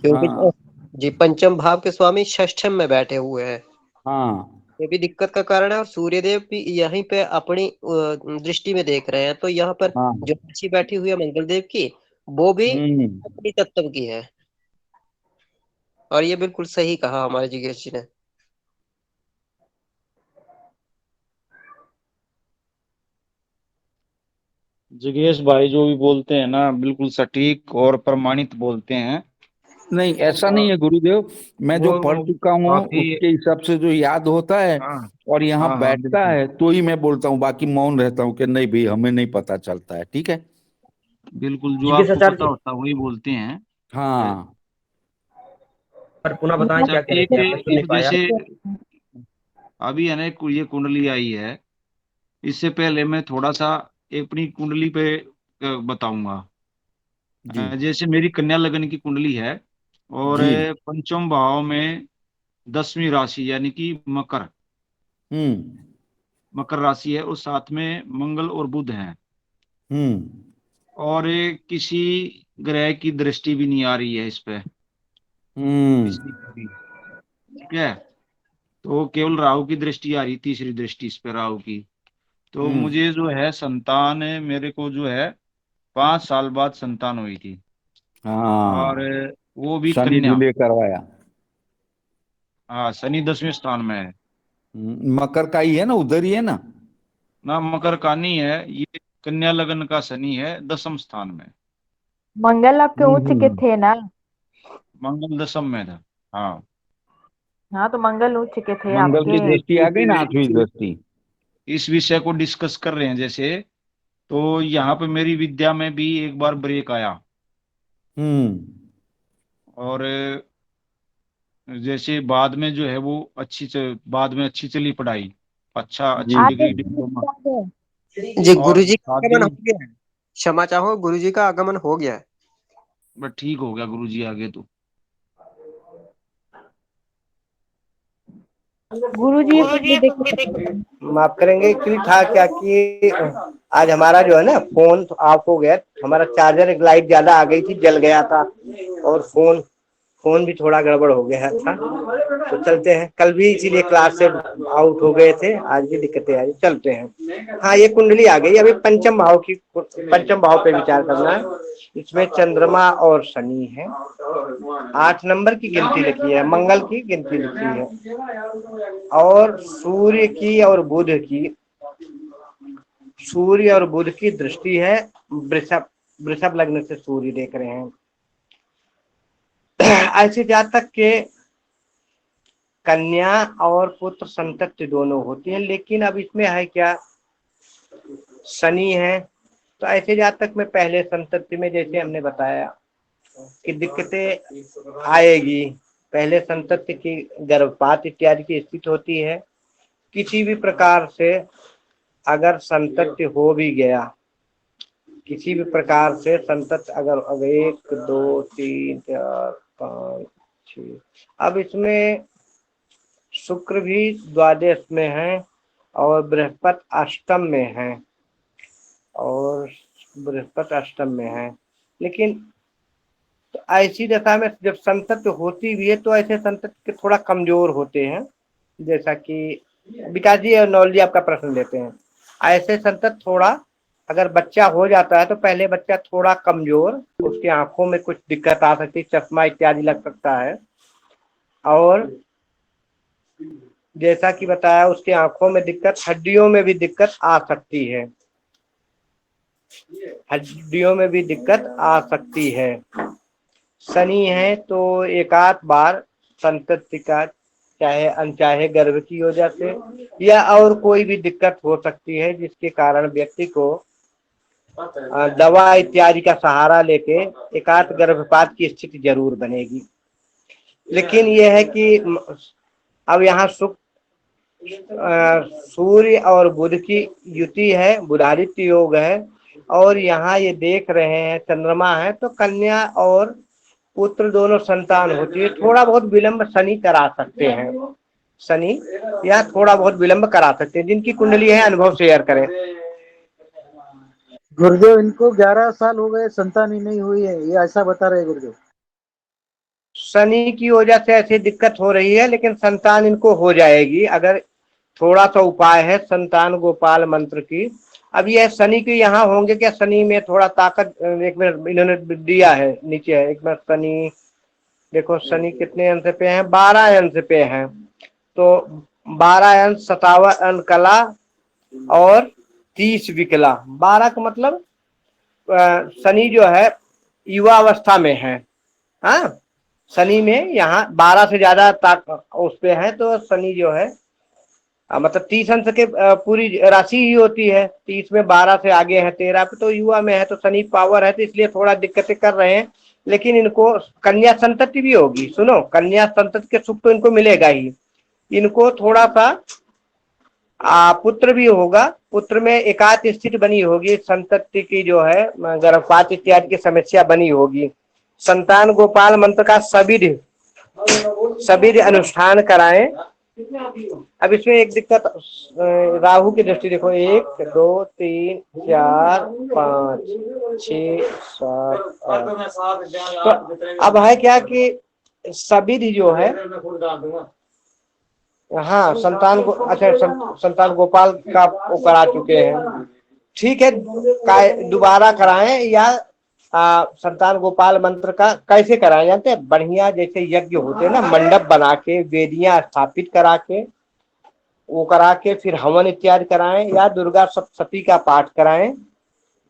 क्योंकि हाँ जी पंचम भाव के स्वामी षष्ठम में बैठे हुए हैं, हाँ ये भी दिक्कत का कारण है। और सूर्यदेव भी यहीं पे अपनी दृष्टि में देख रहे हैं, तो यहाँ पर हाँ। जो राशि बैठी हुई है मंगल देव की, वो भी हम्म। अपनी तत्व की है। और ये बिल्कुल सही कहा हमारे जिज्ञेस जी ने। जिगेश भाई जो भी बोलते हैं ना बिल्कुल सटीक और प्रमाणित बोलते हैं। नहीं ऐसा नहीं और है गुरुदेव, मैं जो पढ़ वो चुका हूँ काफी। उसके हिसाब से जो याद होता है हाँ और यहाँ हाँ हाँ बैठता बिल्कुल है तो ही मैं बोलता हूँ, बाकी मौन रहता हूँ कि नहीं भाई हमें नहीं पता चलता है। ठीक है। बिल्कुल, जो जिज्ञेस आपको पता आचार्य होता है वही बोलते हैं। हाँ पर पुनः बताएं अच्छा, क्या कह रहे एक थे आप, मैं सुन नहीं एक पाया। जैसे अभी है ना ये कुंडली आई है, इससे पहले मैं थोड़ा सा अपनी कुंडली पे बताऊंगा। जी जैसे मेरी कन्या लगन की कुंडली है, और जी। पंचम भाव में 10वीं राशि यानी कि मकर, हम्म मकर राशि है, और साथ में मंगल और बुध हैं। हम्म और किसी ग्रह की दृष्टि भी नहीं आ रही है इस पे, हम्म किसी की भी। ठीक है। तो केवल राहु की दृष्टि आ रही, तीसरी दृष्टि इस पे राहु की। तो हम्म। मुझे जो है संतान है, मेरे को जो है 5 साल बाद संतान हुई थी। और हाँ, वो भी शनि कन्या। धुले करवाया। हाँ, शनि 10वें स्थान में है। मकर का ही है ना, उधर ही है ना। ना, मकर का नहीं है ये, कन्या लगन का शनि है 10म स्थान में। मंगल आपके उच्च के हम्म। थे ना। मंगल 10म में था। हाँ। हाँ तो मंगल उच्च के थे मंगल आपके। की दृष्टि आ गई ना, 8वीं इस दृष्टि। इस विषय को डिस्कस कर रहे हैं जैसे, तो यहाँ पे मेरी विद्या में भी एक बार ब्रेक आया। हम्म और जैसे बाद में जो है वो बाद में अच्छी चली पढ़ाई, अच्छा अच्छी जी आपके डिग्री, जी। डिप्लोमा। जी और गुरु जी का आगमन शादी, हो गया है। क्षमा चाहो, गुरु जी का आगमन हो गया है। बट ठीक हो गया गुरु जी आगे तो। गुरु जी ये कुंडली देख के बताइए। माफ करेंगे, एक्चुअली था क्या कि आज हमारा जो है ना फोन तो ऑफ हो गया। हमारा चार्जर, एक लाइट ज्यादा आ गई थी, जल गया था। और फोन फोन भी थोड़ा गड़बड़ हो गया था। तो चलते हैं, कल भी इसीलिए क्लास से आउट हो गए थे, आज भी दिक्कतें आ रही, चलते हैं। हाँ, ये कुंडली आ गई। अभी पंचम भाव पे विचार करना है। इसमें चंद्रमा और शनि है। 8 नंबर की गिनती लिखी है, मंगल की गिनती लिखी है। और सूर्य और बुध की दृष्टि है। वृषभ वृषभ लग्न से सूर्य देख रहे हैं। ऐसे जातक के कन्या और पुत्र संतति दोनों होती है, लेकिन अब इसमें है क्या, शनि है। तो ऐसे जातक में पहले संतति में जैसे हमने बताया कि दिक्कतें आएगी। पहले संतति की गर्भपात इत्यादि की स्थिति होती है। किसी भी प्रकार से अगर संतति हो भी गया, किसी भी प्रकार से संतति अगर अब 1 2 3 4 5 6, अब इसमें शुक्र भी द्वादश में है और बृहस्पति अष्टम में है। और बृहस्पति अष्टम में है। लेकिन तो ऐसी दशा में जब संतति होती भी है तो ऐसे संतति के थोड़ा कमजोर होते हैं, जैसा कि विकास जी और नौल जी आपका प्रश्न लेते हैं। ऐसे संतत थोड़ा अगर बच्चा हो जाता है तो पहले बच्चा थोड़ा कमजोर, उसकी आंखों में कुछ दिक्कत आ सकती है, चश्मा इत्यादि लग सकता है, और जैसा कि बताया उसकी आंखों में दिक्कत, हड्डियों में भी दिक्कत आ सकती है, हड्डियों में भी दिक्कत आ सकती है। शनि है तो एक आध बार संतति का चाहे अनचाहे गर्भ की वजह से या और कोई भी दिक्कत हो सकती है, जिसके कारण व्यक्ति को दवा इत्यादि का सहारा लेके एकांत गर्भपात की स्थिति जरूर बनेगी। लेकिन यह है कि अब यहाँ सूर्य और बुध की युति है, बुधादित्य योग है, और यहाँ ये देख रहे हैं चंद्रमा है, तो कन्या और पुत्र दोनों संतान होती है। थोड़ा बहुत विलंब शनि करा सकते हैं, शनि या थोड़ा बहुत विलंब करा सकते हैं। जिनकी कुंडली है अनुभव शेयर करें। गुरुदेव इनको 11 साल हो गए, संतान ही नहीं हुई है, ये ऐसा बता रहे गुरुदेव। शनि की वजह से ऐसी दिक्कत हो रही है, लेकिन संतान इनको हो जाएगी अगर थोड़ा सा उपाय है संतान गोपाल मंत्र की। अब यह शनि के यहाँ होंगे क्या? शनि में थोड़ा ताकत, एक मिनट इन्होंने दिया है नीचे है, एक मिनट। शनि देखो, शनि कितने अंश पे है? 12 अंश पे है, तो 12 अंश 57 अंश कला और 30 विकला। 12 का मतलब शनि जो है युवा अवस्था में है। हाँ, शनि में यहाँ 12 से ज्यादा उस पे है, तो शनि जो है मतलब 30 अंश के पूरी राशि ही होती है। 30 में 12 से आगे है 13 पे, तो युवा में है, तो शनि पावर है, तो इसलिए थोड़ा दिक्कतें कर रहे हैं। लेकिन इनको कन्या संतति भी होगी। सुनो, कन्या संतति के सुख तो इनको मिलेगा ही, इनको थोड़ा सा पुत्र भी होगा। पुत्र में एकांत स्थिति बनी होगी, संतति की जो है गर्भपात इत्यादि की समस्या बनी होगी। संतान गोपाल मंत्र का सभी अनुष्ठान कराएं। अब इसमें एक दिक्कत, राहु की दृष्टि देखो, 1 2 3 4 5 6 7 8। तो अब है क्या कि सभी जो है, हाँ संतान को, अच्छा संतान गोपाल का वो करा चुके हैं, ठीक है, दोबारा कराएं। या संतान गोपाल मंत्र का कैसे कराएं जानते हैं? बढ़िया जैसे यज्ञ होते हैं ना, मंडप बना के, वेदियां स्थापित करा के, वो करा के फिर हवन इत्यादि कराएं, या दुर्गा सप्तशती का पाठ कराएं,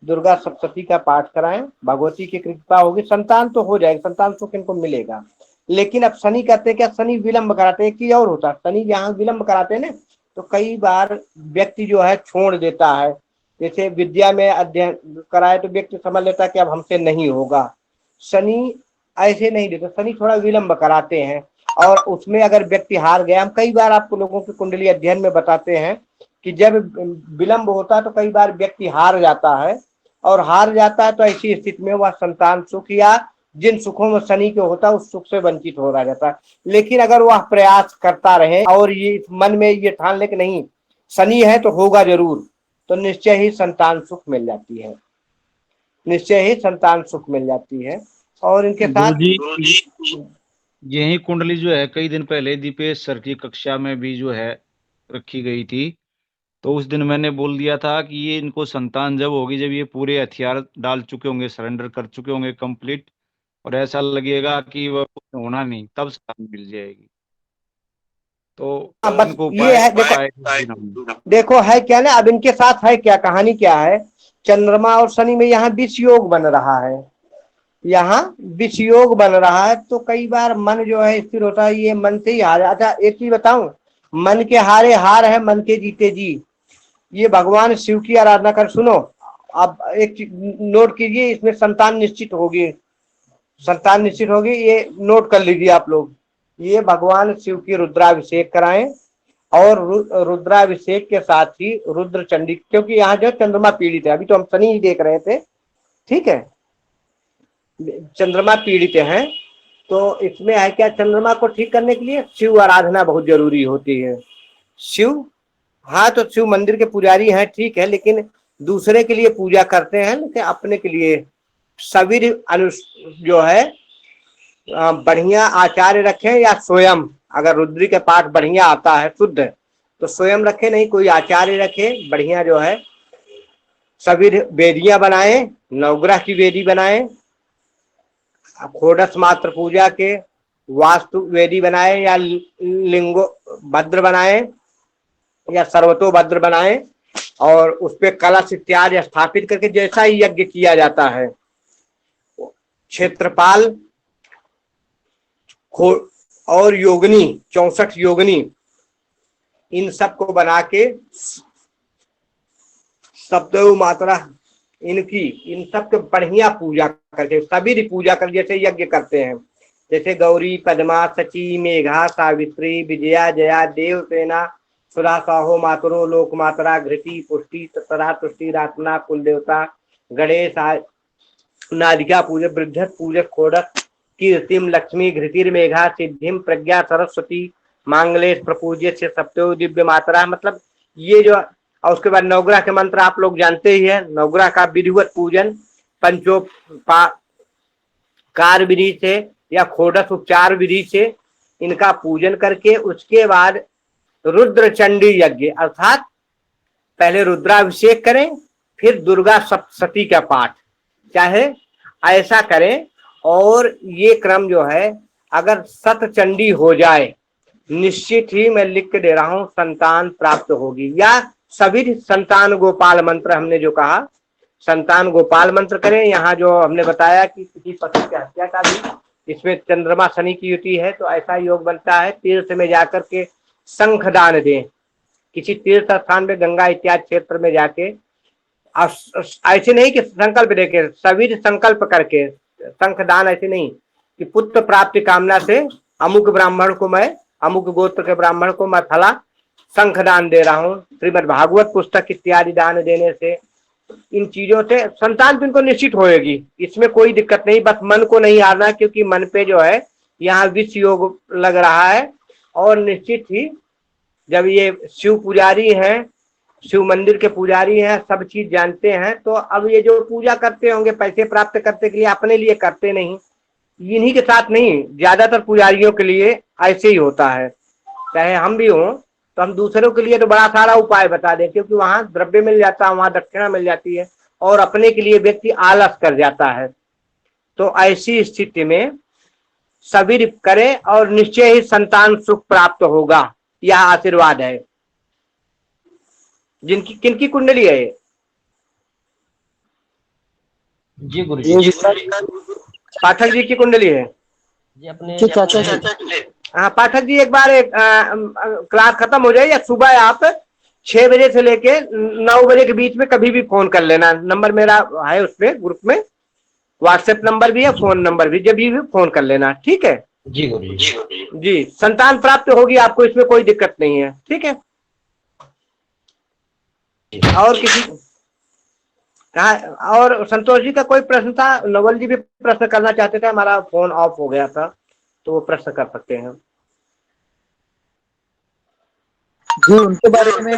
दुर्गा सप्तशती का पाठ कराएं। भगवती की कृपा होगी, संतान तो हो जाएगी, संतान सुख इनको मिलेगा। लेकिन अब शनि कहते हैं क्या? शनि विलंब कराते हैं। कि और होता है, शनि यहाँ विलंब कराते हैं ना, तो कई बार व्यक्ति जो है छोड़ देता है। जैसे विद्या में अध्ययन कराए तो व्यक्ति समझ लेता है कि अब हमसे नहीं होगा। शनि ऐसे नहीं देते, शनि थोड़ा विलंब कराते हैं, और उसमें अगर व्यक्ति हार गया, हम कई बार आपको लोगों की कुंडली अध्ययन में बताते हैं कि जब विलंब होता है तो कई बार व्यक्ति हार जाता है, और हार जाता है तो ऐसी स्थिति में वह संतान सुख या जिन सुखों में शनि के होता है उस सुख से वंचित हो रहा जाता है। लेकिन अगर वह प्रयास करता रहे और ये मन में ये ठान ले कि नहीं शनि है तो होगा जरूर, तो निश्चय ही संतान सुख मिल जाती है, निश्चय ही संतान सुख मिल जाती है। और इनके साथ गुरुजी यही कुंडली जो है कई दिन पहले दीपेश सर की कक्षा में भी जो है रखी गई थी, तो उस दिन मैंने बोल दिया था कि ये इनको संतान जब होगी जब ये पूरे हथियार डाल चुके होंगे, सरेंडर कर चुके होंगे कंप्लीट, और ऐसा लगेगा कि वह कुछ होना नहीं, तब संतान मिल जाएगी। तो बस इनको ये है, देखो है क्या ना, अब इनके साथ है क्या, कहानी क्या है? चंद्रमा और शनि में यहाँ विष योग बन रहा है, यहाँ विष योग बन रहा है, तो कई बार मन जो है स्थिर होता है, ये मन से ही हार। अच्छा एक चीज बताऊं, मन के हारे हार है, मन के जीते जी। ये भगवान शिव की आराधना कर, सुनो अब एक नोट कीजिए, इसमें संतान निश्चित होगी, संतान निश्चित होगी, ये नोट कर लीजिए आप लोग। ये भगवान शिव की रुद्राभिषेक कराएं, और रुद्राभिषेक के साथ ही रुद्र चंडी, क्योंकि यहाँ जो चंद्रमा पीड़ित है, अभी तो हम शनि ही देख रहे थे, ठीक है, चंद्रमा पीड़ित हैं, तो इसमें है क्या, चंद्रमा को ठीक करने के लिए शिव आराधना बहुत जरूरी होती है। शिव, हाँ तो शिव मंदिर के पुजारी हैं, ठीक है, लेकिन दूसरे के लिए पूजा करते हैं लेकिन अपने के लिए सभी जो है बढ़िया आचार्य रखें या स्वयं, अगर रुद्री के पाठ बढ़िया आता है शुद्ध तो स्वयं रखे, नहीं कोई आचार्य रखे बढ़िया जो है। सभी वेदियां बनाए, नवग्रह की वेदी बनाए, षोडश मात्र पूजा के वास्तु वेदी बनाए या लिंगो भद्र बनाए या सर्वतो भद्र बनाए और उस पे कलश इत्यादि स्थापित करके जैसा ही यज्ञ किया जाता है क्षेत्रपाल और योगिनी 64 योगिनी इन सब को बना के सप्तौ मात्रा इनकी इन सब के बढ़िया पूजा करके सभी पूजा कर जैसे यज्ञ करते हैं, जैसे गौरी पद्मा सची मेघा सावित्री विजया जया देवसेना सुरा साहो मातरो लोक मात्रा घृति पुष्टि तरा तुष्टि रातना कुल देवता गणेश नादिका पूजक वृद्धत पूजक खोडक कीर्तिम लक्ष्मी घृतिर मेघा सिद्धिम प्रज्ञा सरस्वती मांगलेश प्रपूज्य से सप्तो दिव्य मात्रा। मतलब ये जो, और उसके बाद नवग्रह के मंत्र आप लोग जानते ही है। नवग्रह का विधिवत पूजन पंचोपकार विधि से या षोडश उपचार विधि से इनका पूजन करके उसके बाद रुद्र चंडी यज्ञ अर्थात पहले रुद्राभिषेक करें फिर दुर्गा सप्तशती का पाठ, चाहे ऐसा करें। और ये क्रम जो है अगर सतचंडी हो जाए निश्चित ही मैं लिख के दे रहा हूं संतान प्राप्त होगी। या सभी संतान गोपाल मंत्र हमने जो कहा संतान गोपाल मंत्र करें। यहाँ जो हमने बताया कि किसी पशु की हत्या का भी इसमें चंद्रमा शनि की युति है तो ऐसा योग बनता है। तीर्थ में जाकर के शंख दान दें, किसी तीर्थ स्थान में गंगा इत्यादि क्षेत्र में जाके ऐसे नहीं कि संकल्प देके सभी संकल्प करके शंख दान, ऐसे नहीं कि पुत्र प्राप्ति कामना से अमुक ब्राह्मण को मैं अमुक गोत्र के ब्राह्मण को मैं फला शंख दान दे रहा हूँ। श्रीमद् भागवत पुस्तक इत्यादि दान देने से इन चीजों से संतान तुमको निश्चित होएगी, इसमें कोई दिक्कत नहीं। बस मन को नहीं हारना क्योंकि मन पे जो है यहाँ विष योग लग रहा है। और निश्चित ही जब ये शिव पुजारी हैं, शिव मंदिर के पुजारी हैं, सब चीज जानते हैं, तो अब ये जो पूजा करते होंगे पैसे प्राप्त करने के लिए अपने लिए करते नहीं, इन्हीं के साथ नहीं, ज्यादातर पुजारियों के लिए ऐसे ही होता है। चाहे हम भी हों तो हम दूसरों के लिए तो बड़ा सारा उपाय बता दें क्योंकि वहां द्रव्य मिल जाता है, वहां दक्षिणा मिल जाती है और अपने के लिए व्यक्ति आलस कर जाता है। तो ऐसी स्थिति में सभी करें और निश्चय ही संतान सुख प्राप्त होगा, यह आशीर्वाद है। जिनकी किनकी कुंडली है जी गुरुजी, पाठक जी की कुंडली है जी अपने हाँ पाठक जी, एक बार क्लास खत्म हो जाए या सुबह आप 6 बजे से लेके 9 बजे के बीच में कभी भी फोन कर लेना। नंबर मेरा है उसमें ग्रुप में, व्हाट्सएप नंबर भी है, फोन नंबर भी, जब भी फोन कर लेना, ठीक है जी गुरुजी। जी। संतान प्राप्त होगी आपको, इसमें कोई दिक्कत नहीं है, ठीक है। और किसी और संतोष जी का कोई प्रश्न था? नवल जी भी प्रश्न करना चाहते थे, हमारा फोन ऑफ हो गया था तो वो प्रश्न कर सकते हैं जी। उनके बारे में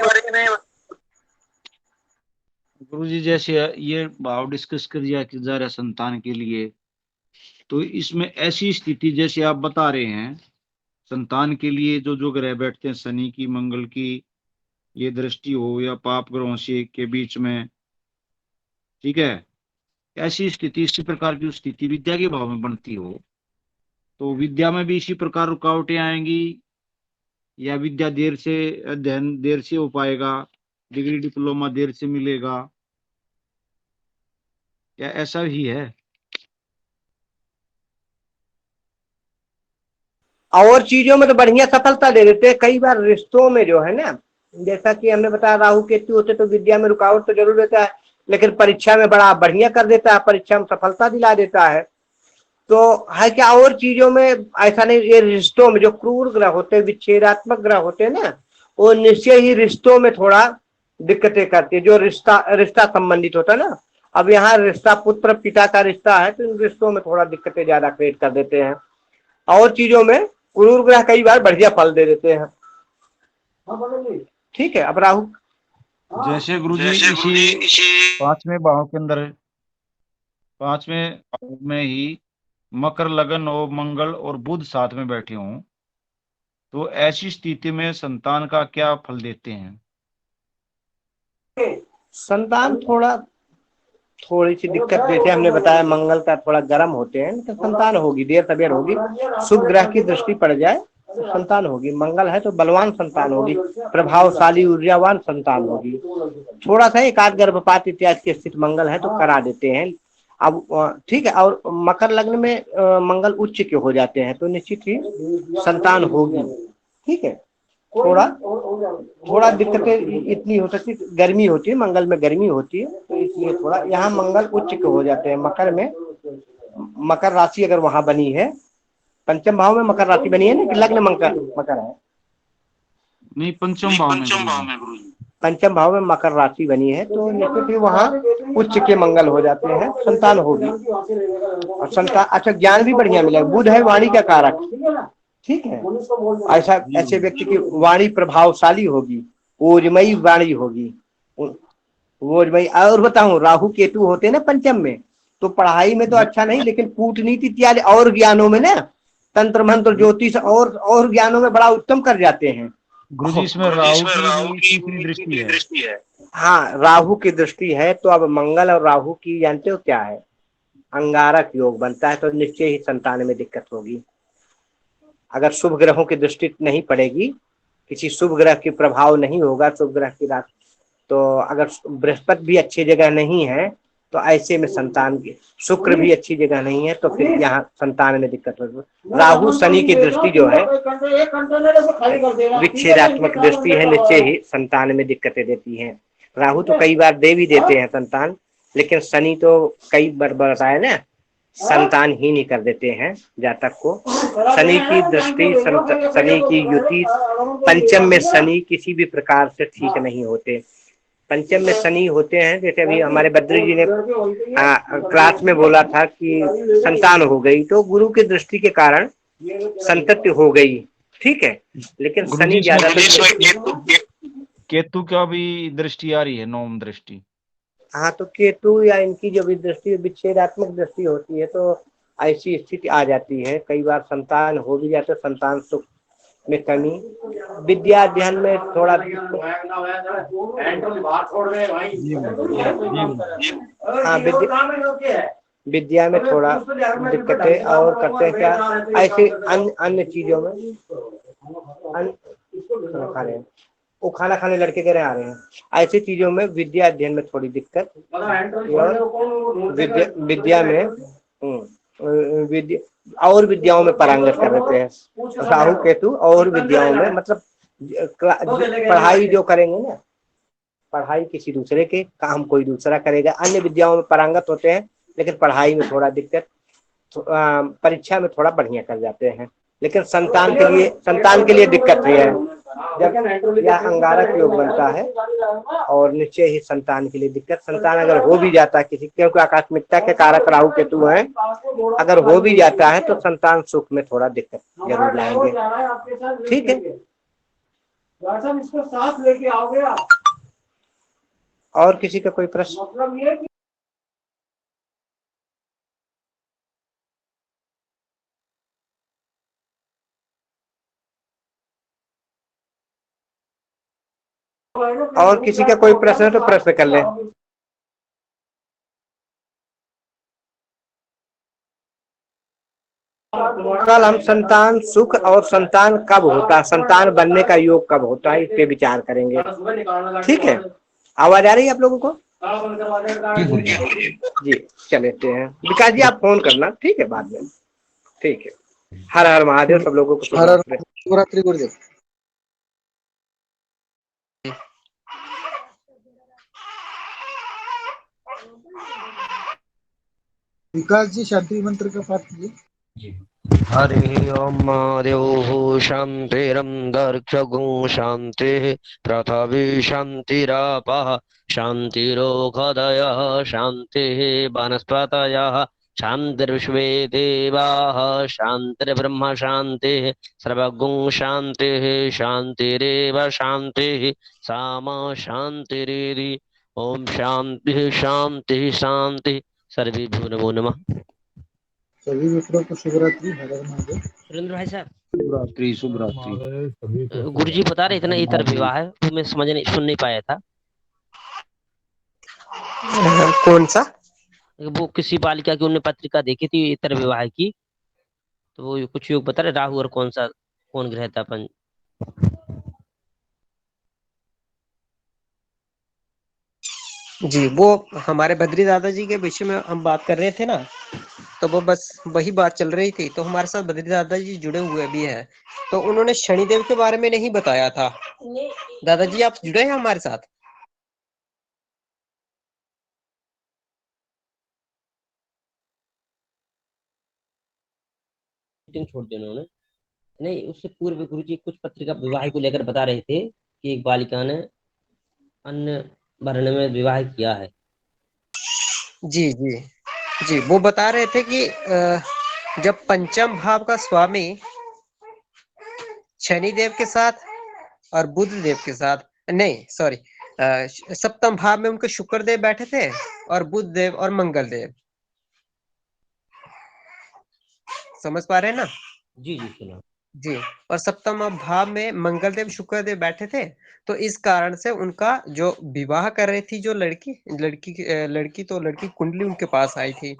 गुरुजी जैसे ये भाव डिस्कस कर दिया कि जा रहा संतान के लिए, तो इसमें ऐसी स्थिति जैसे आप बता रहे हैं संतान के लिए जो जो ग्रह बैठते हैं, शनि की मंगल की ये दृष्टि हो या पाप ग्रहों से के बीच में, ठीक है, ऐसी स्थिति इसी प्रकार की स्थिति विद्या के भाव में बनती हो तो विद्या में भी इसी प्रकार रुकावटें आएंगी या विद्या देर से अध्ययन देर से हो पाएगा, डिग्री डिप्लोमा देर से मिलेगा, या ऐसा ही है? और चीजों में तो बढ़िया सफलता दे देते हैं। कई बार रिश्तों में जो है ना, जैसा कि हमने बताया राहु केतु होते तो विद्या में रुकावट तो जरूर देता है लेकिन परीक्षा में बड़ा बढ़िया कर देता है, परीक्षा में सफलता दिला देता है। तो है क्या, और चीजों में ऐसा नहीं। ये रिश्तों में जो क्रूर ग्रह होते हैं, विच्छेदात्मक ग्रह होते हैं ना, वो निश्चय ही रिश्तों में थोड़ा दिक्कतें करती है, जो रिश्ता संबंधित होता है ना। अब यहाँ रिश्ता पुत्र पिता का रिश्ता है तो इन रिश्तों में थोड़ा दिक्कतें ज्यादा क्रिएट कर देते हैं। और चीजों में क्रूर ग्रह कई बार बढ़िया फल दे देते हैं, ठीक है। अब राहु जैसे गुरुजी इसी पांचवें भाव के अंदर, पांचवें भाव में ही मकर, लगन और मंगल और बुध साथ में बैठे हों, तो ऐसी स्थिति में संतान का क्या फल देते हैं? संतान थोड़ी सी दिक्कत, जैसे हमने बताया मंगल का थोड़ा गर्म होते हैं तो संतान होगी, देर सवेर होगी। शुभ ग्रह की दृष्टि पड़ जाए तो संतान होगी। मंगल है तो बलवान संतान होगी, प्रभावशाली ऊर्जावान संतान होगी। थोड़ा सा एक आध गर्भपात इत्यादि की स्थिति मंगल है तो करा देते हैं। अब ठीक है। और मकर लग्न में मंगल उच्च के हो जाते हैं तो निश्चित ही संतान होगी। ठीक है। थोड़ा दिक्कतें इतनी हो सकती, गर्मी होती है मंगल में, गर्मी होती है तो इसलिए थोड़ा यहाँ मंगल उच्च के हो जाते हैं मकर में। मकर राशि अगर वहां बनी है, पंचम भाव में मकर राशि बनी है ना, कि लग्न मकर है? नहीं, पंचम भाव में गुरुजी। पंचम भाव में मकर राशि बनी है तो निश्चित ही वहाँ उच्च के मंगल हो जाते हैं, संतान होगी। और संतान, अच्छा, ज्ञान भी बढ़िया मिलेगा। बुध है वाणी का कारक। ठीक है। ऐसे व्यक्ति की वाणी प्रभावशाली होगी, ओजमयी वाणी होगी, ओजमयी। और बताऊं, राहु केतु होते हैं ना पंचम में, तो पढ़ाई में तो अच्छा नहीं, लेकिन कूटनीति इत्यादि और ज्ञानों में ना, तंत्र मंत्र ज्योतिष और ज्ञानों में बड़ा उत्तम कर जाते हैं। गुरुजी इसमें राहु की तीसरी दृष्टि है। हाँ, राहु की दृष्टि है तो अब मंगल और राहु की जानते हो क्या है? अंगारक योग बनता है तो निश्चय ही संतान में दिक्कत होगी। अगर शुभ ग्रहों की दृष्टि नहीं पड़ेगी, किसी शुभ ग्रह के प्रभाव नहीं होगा, शुभ ग्रह की रात, तो अगर बृहस्पति भी अच्छी जगह नहीं है तो ऐसे में संतान की, शुक्र भी अच्छी जगह नहीं है तो फिर यहाँ संतान में दिक्कत होगी। राहु शनि की दृष्टि जो है विच्छेदात्मक दृष्टि है, निश्चय ही संतान में दिक्कतें देती हैं। राहु तो कई बार दे भी देते हैं संतान, लेकिन शनि तो कई बार बताया ना, संतान ही नहीं कर देते हैं जातक को। शनि की दृष्टि, शनि की युति, पंचम में शनि किसी भी प्रकार से ठीक नहीं होते। पंचम में शनि होते हैं, जैसे अभी हमारे बद्री जी ने क्लास में बोला था कि संतान हो गई तो गुरु की दृष्टि के कारण संतति हो गई। ठीक है। लेकिन शनि ज्यादा, केतु का भी दृष्टि आ रही है, नौम दृष्टि। हाँ, तो केतु या इनकी जो भी दृष्टि विच्छेदात्मक दृष्टि होती है तो ऐसी स्थिति आ जाती है। कई बार संतान हो भी जाते, संतान सुख में कमी, विद्या अध्ययन में थोड़ा, हाँ, विद्या में थोड़ा दिक्कतें और करते हैं क्या, ऐसे अन्य चीजों में खा रहे हैं, वो खाना खाने लड़के कह रहे आ रहे हैं, ऐसी चीजों में विद्या अध्ययन में थोड़ी दिक्कत, विद्या में और विद्याओं में पारंगत कर देते हैं राहु केतु, और विद्याओं में मतलब पढ़ाई जो करेंगे ना, पढ़ाई किसी दूसरे के, काम कोई दूसरा करेगा। अन्य विद्याओं में पारंगत होते हैं लेकिन पढ़ाई में थोड़ा दिक्कत, परीक्षा में थोड़ा बढ़िया कर जाते हैं। लेकिन संतान के लिए दिक्कत नहीं है। जब यह अंगारक योग बनता है और निश्चय ही संतान के लिए दिक्कत, संतान अगर हो भी जाता है किसी, क्योंकि आकस्मिकता के कारक राहु केतु हैं, अगर हो भी जाता है तो संतान सुख में थोड़ा दिक्कत जरूर लाएंगे। ठीक है। इसको साथ लेके आओगे आप। और किसी का कोई प्रश्न? और किसी का कोई प्रश्न है तो प्रश्न कर ले। कल हम संतान सुख और संतान कब होता है, संतान बनने का योग कब होता है, इस पे विचार करेंगे। ठीक है। आवाज आ रही है आप लोगों को? जी, चलेते हैं। विकास जी आप फोन करना, ठीक है, बाद में। ठीक है। हर हर महादेव सब लोगों को। शिवरात्रि गुरुदेव। विकास जी शांति मंत्र का पाठ कीजिए। हरि ओम महादेव शांतिरंतरिक्षगुं शांति पृथ्वी शांतिरापः शांतिरोषधयः शांति वनस्पतयः शान्तिर्विश्वे देवाः शान्तिर्ब्रह्म शान्तिः सर्वगुं शान्तिः शान्तिरेव शान्तिः सामा शान्तिरेधि। ओम शांति शांति शांति। सर्वेभ्यो नमो नमः। सभी मित्रों को शुभरात्रि। हर हर महादेव। सुरेंद्र भाई साहब, शुभरात्रि शुभरात्रि। गुरुजी बता रहे थे ना इतर विवाह है, तो मैं सुन नहीं पाया था। कौन सा? वो किसी बालिका की उन्होंने पत्रिका देखी थी इतर विवाह की, तो वो कुछ योग बता रहे, राहु और कौन ग्रह था अपन। जी, वो हमारे बद्री दादाजी के विषय में हम बात कर रहे थे ना, तो वो बस वही बात चल रही थी। तो हमारे साथ बद्री दादाजी जुड़े हुए भी हैं, तो उन्होंने शनिदेव के बारे में नहीं बताया था। दादाजी आप जुड़े हैं हमारे साथ? छोड़ दिया उन्होंने। नहीं, उससे पूर्व गुरुजी कुछ पत्रिका विवाह को लेकर बता रहे थे कि एक बालिका ने अन्य वर्ण में विवाह किया है। जी जी जी, वो बता रहे थे कि जब पंचम भाव का स्वामी शनिदेव के साथ और बुध देव के साथ, नहीं सॉरी, सप्तम भाव में उनके शुक्र देव बैठे थे और बुध देव और मंगल देव, समझ पा रहे हैं ना? जी जी सुना। जी, और सप्तम भाव में मंगल देव शुक्र देव बैठे थे, तो इस कारण से उनका जो विवाह कर रही थी जो लड़की कुंडली उनके पास आई थी,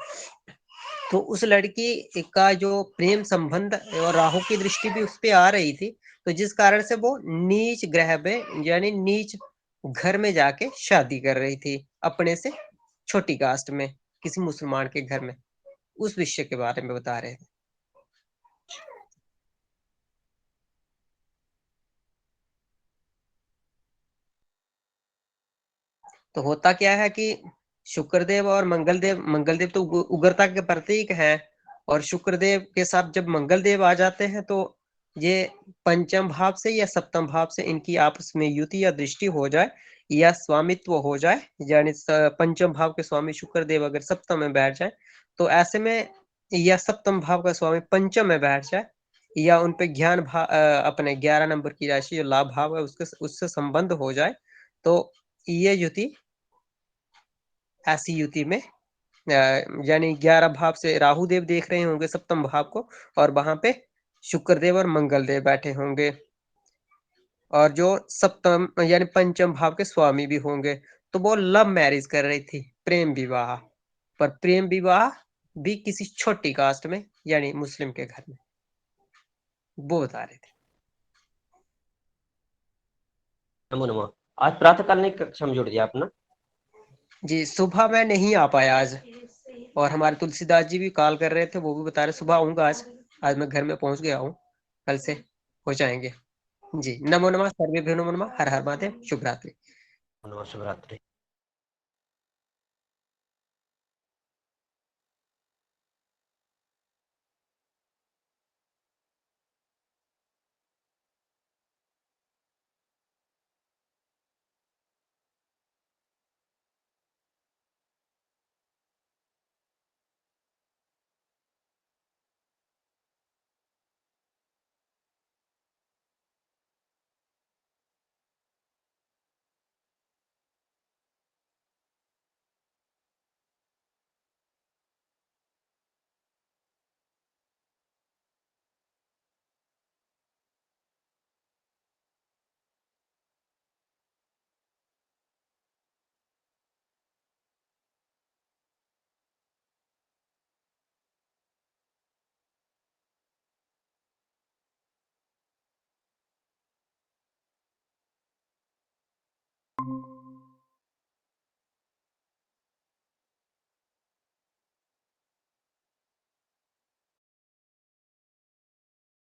तो उस लड़की का जो प्रेम संबंध और राहु की दृष्टि भी उस पे आ रही थी, तो जिस कारण से वो नीच ग्रह में यानी नीच घर में जाके शादी कर रही थी अपने से छोटी कास्ट में किसी मुसलमान के घर में। उस विषय के बारे में बता रहे थे। तो होता क्या है कि शुक्रदेव और मंगलदेव तो उग्रता के प्रतीक हैं, और शुक्रदेव के साथ जब मंगलदेव आ जाते हैं तो ये पंचम भाव से या सप्तम भाव से इनकी आपस में युति या दृष्टि हो जाए या स्वामित्व हो जाए, यानी पंचम भाव के स्वामी शुक्रदेव अगर सप्तम में बैठ जाए तो ऐसे में, या सप्तम भाव का स्वामी पंचम में बैठ जाए, या उन पे ज्ञान भाव अपने 11 नंबर की राशि जो लाभ भाव है उससे संबंध हो जाए, तो ये युति ऐसी युति में यानी 11 भाव से राहु देव देख रहे होंगे सप्तम भाव को, और वहां पे शुक्रदेव और मंगल देव बैठे होंगे, और जो सप्तम यानी पंचम भाव के स्वामी भी होंगे, तो वो लव मैरिज कर रही थी, प्रेम विवाह, पर प्रेम विवाह भी किसी छोटी कास्ट में यानी मुस्लिम के घर में, वो बता रहे थे। नमो नमः। आज प्रातः काल ने कक्षा में जोड़ दिया आपने? जी, सुबह मैं नहीं आ पाया आज, और हमारे तुलसीदास जी भी कॉल कर रहे थे, वो भी बता रहे सुबह आऊंगा। आज मैं घर में पहुंच गया हूँ, कल से हो जाएंगे। जी, नमो नमः, सर्वेभ्यो नमो नमः, हर हर महादेव, शुभ रात्रि। नमः, शुभ रात्रि।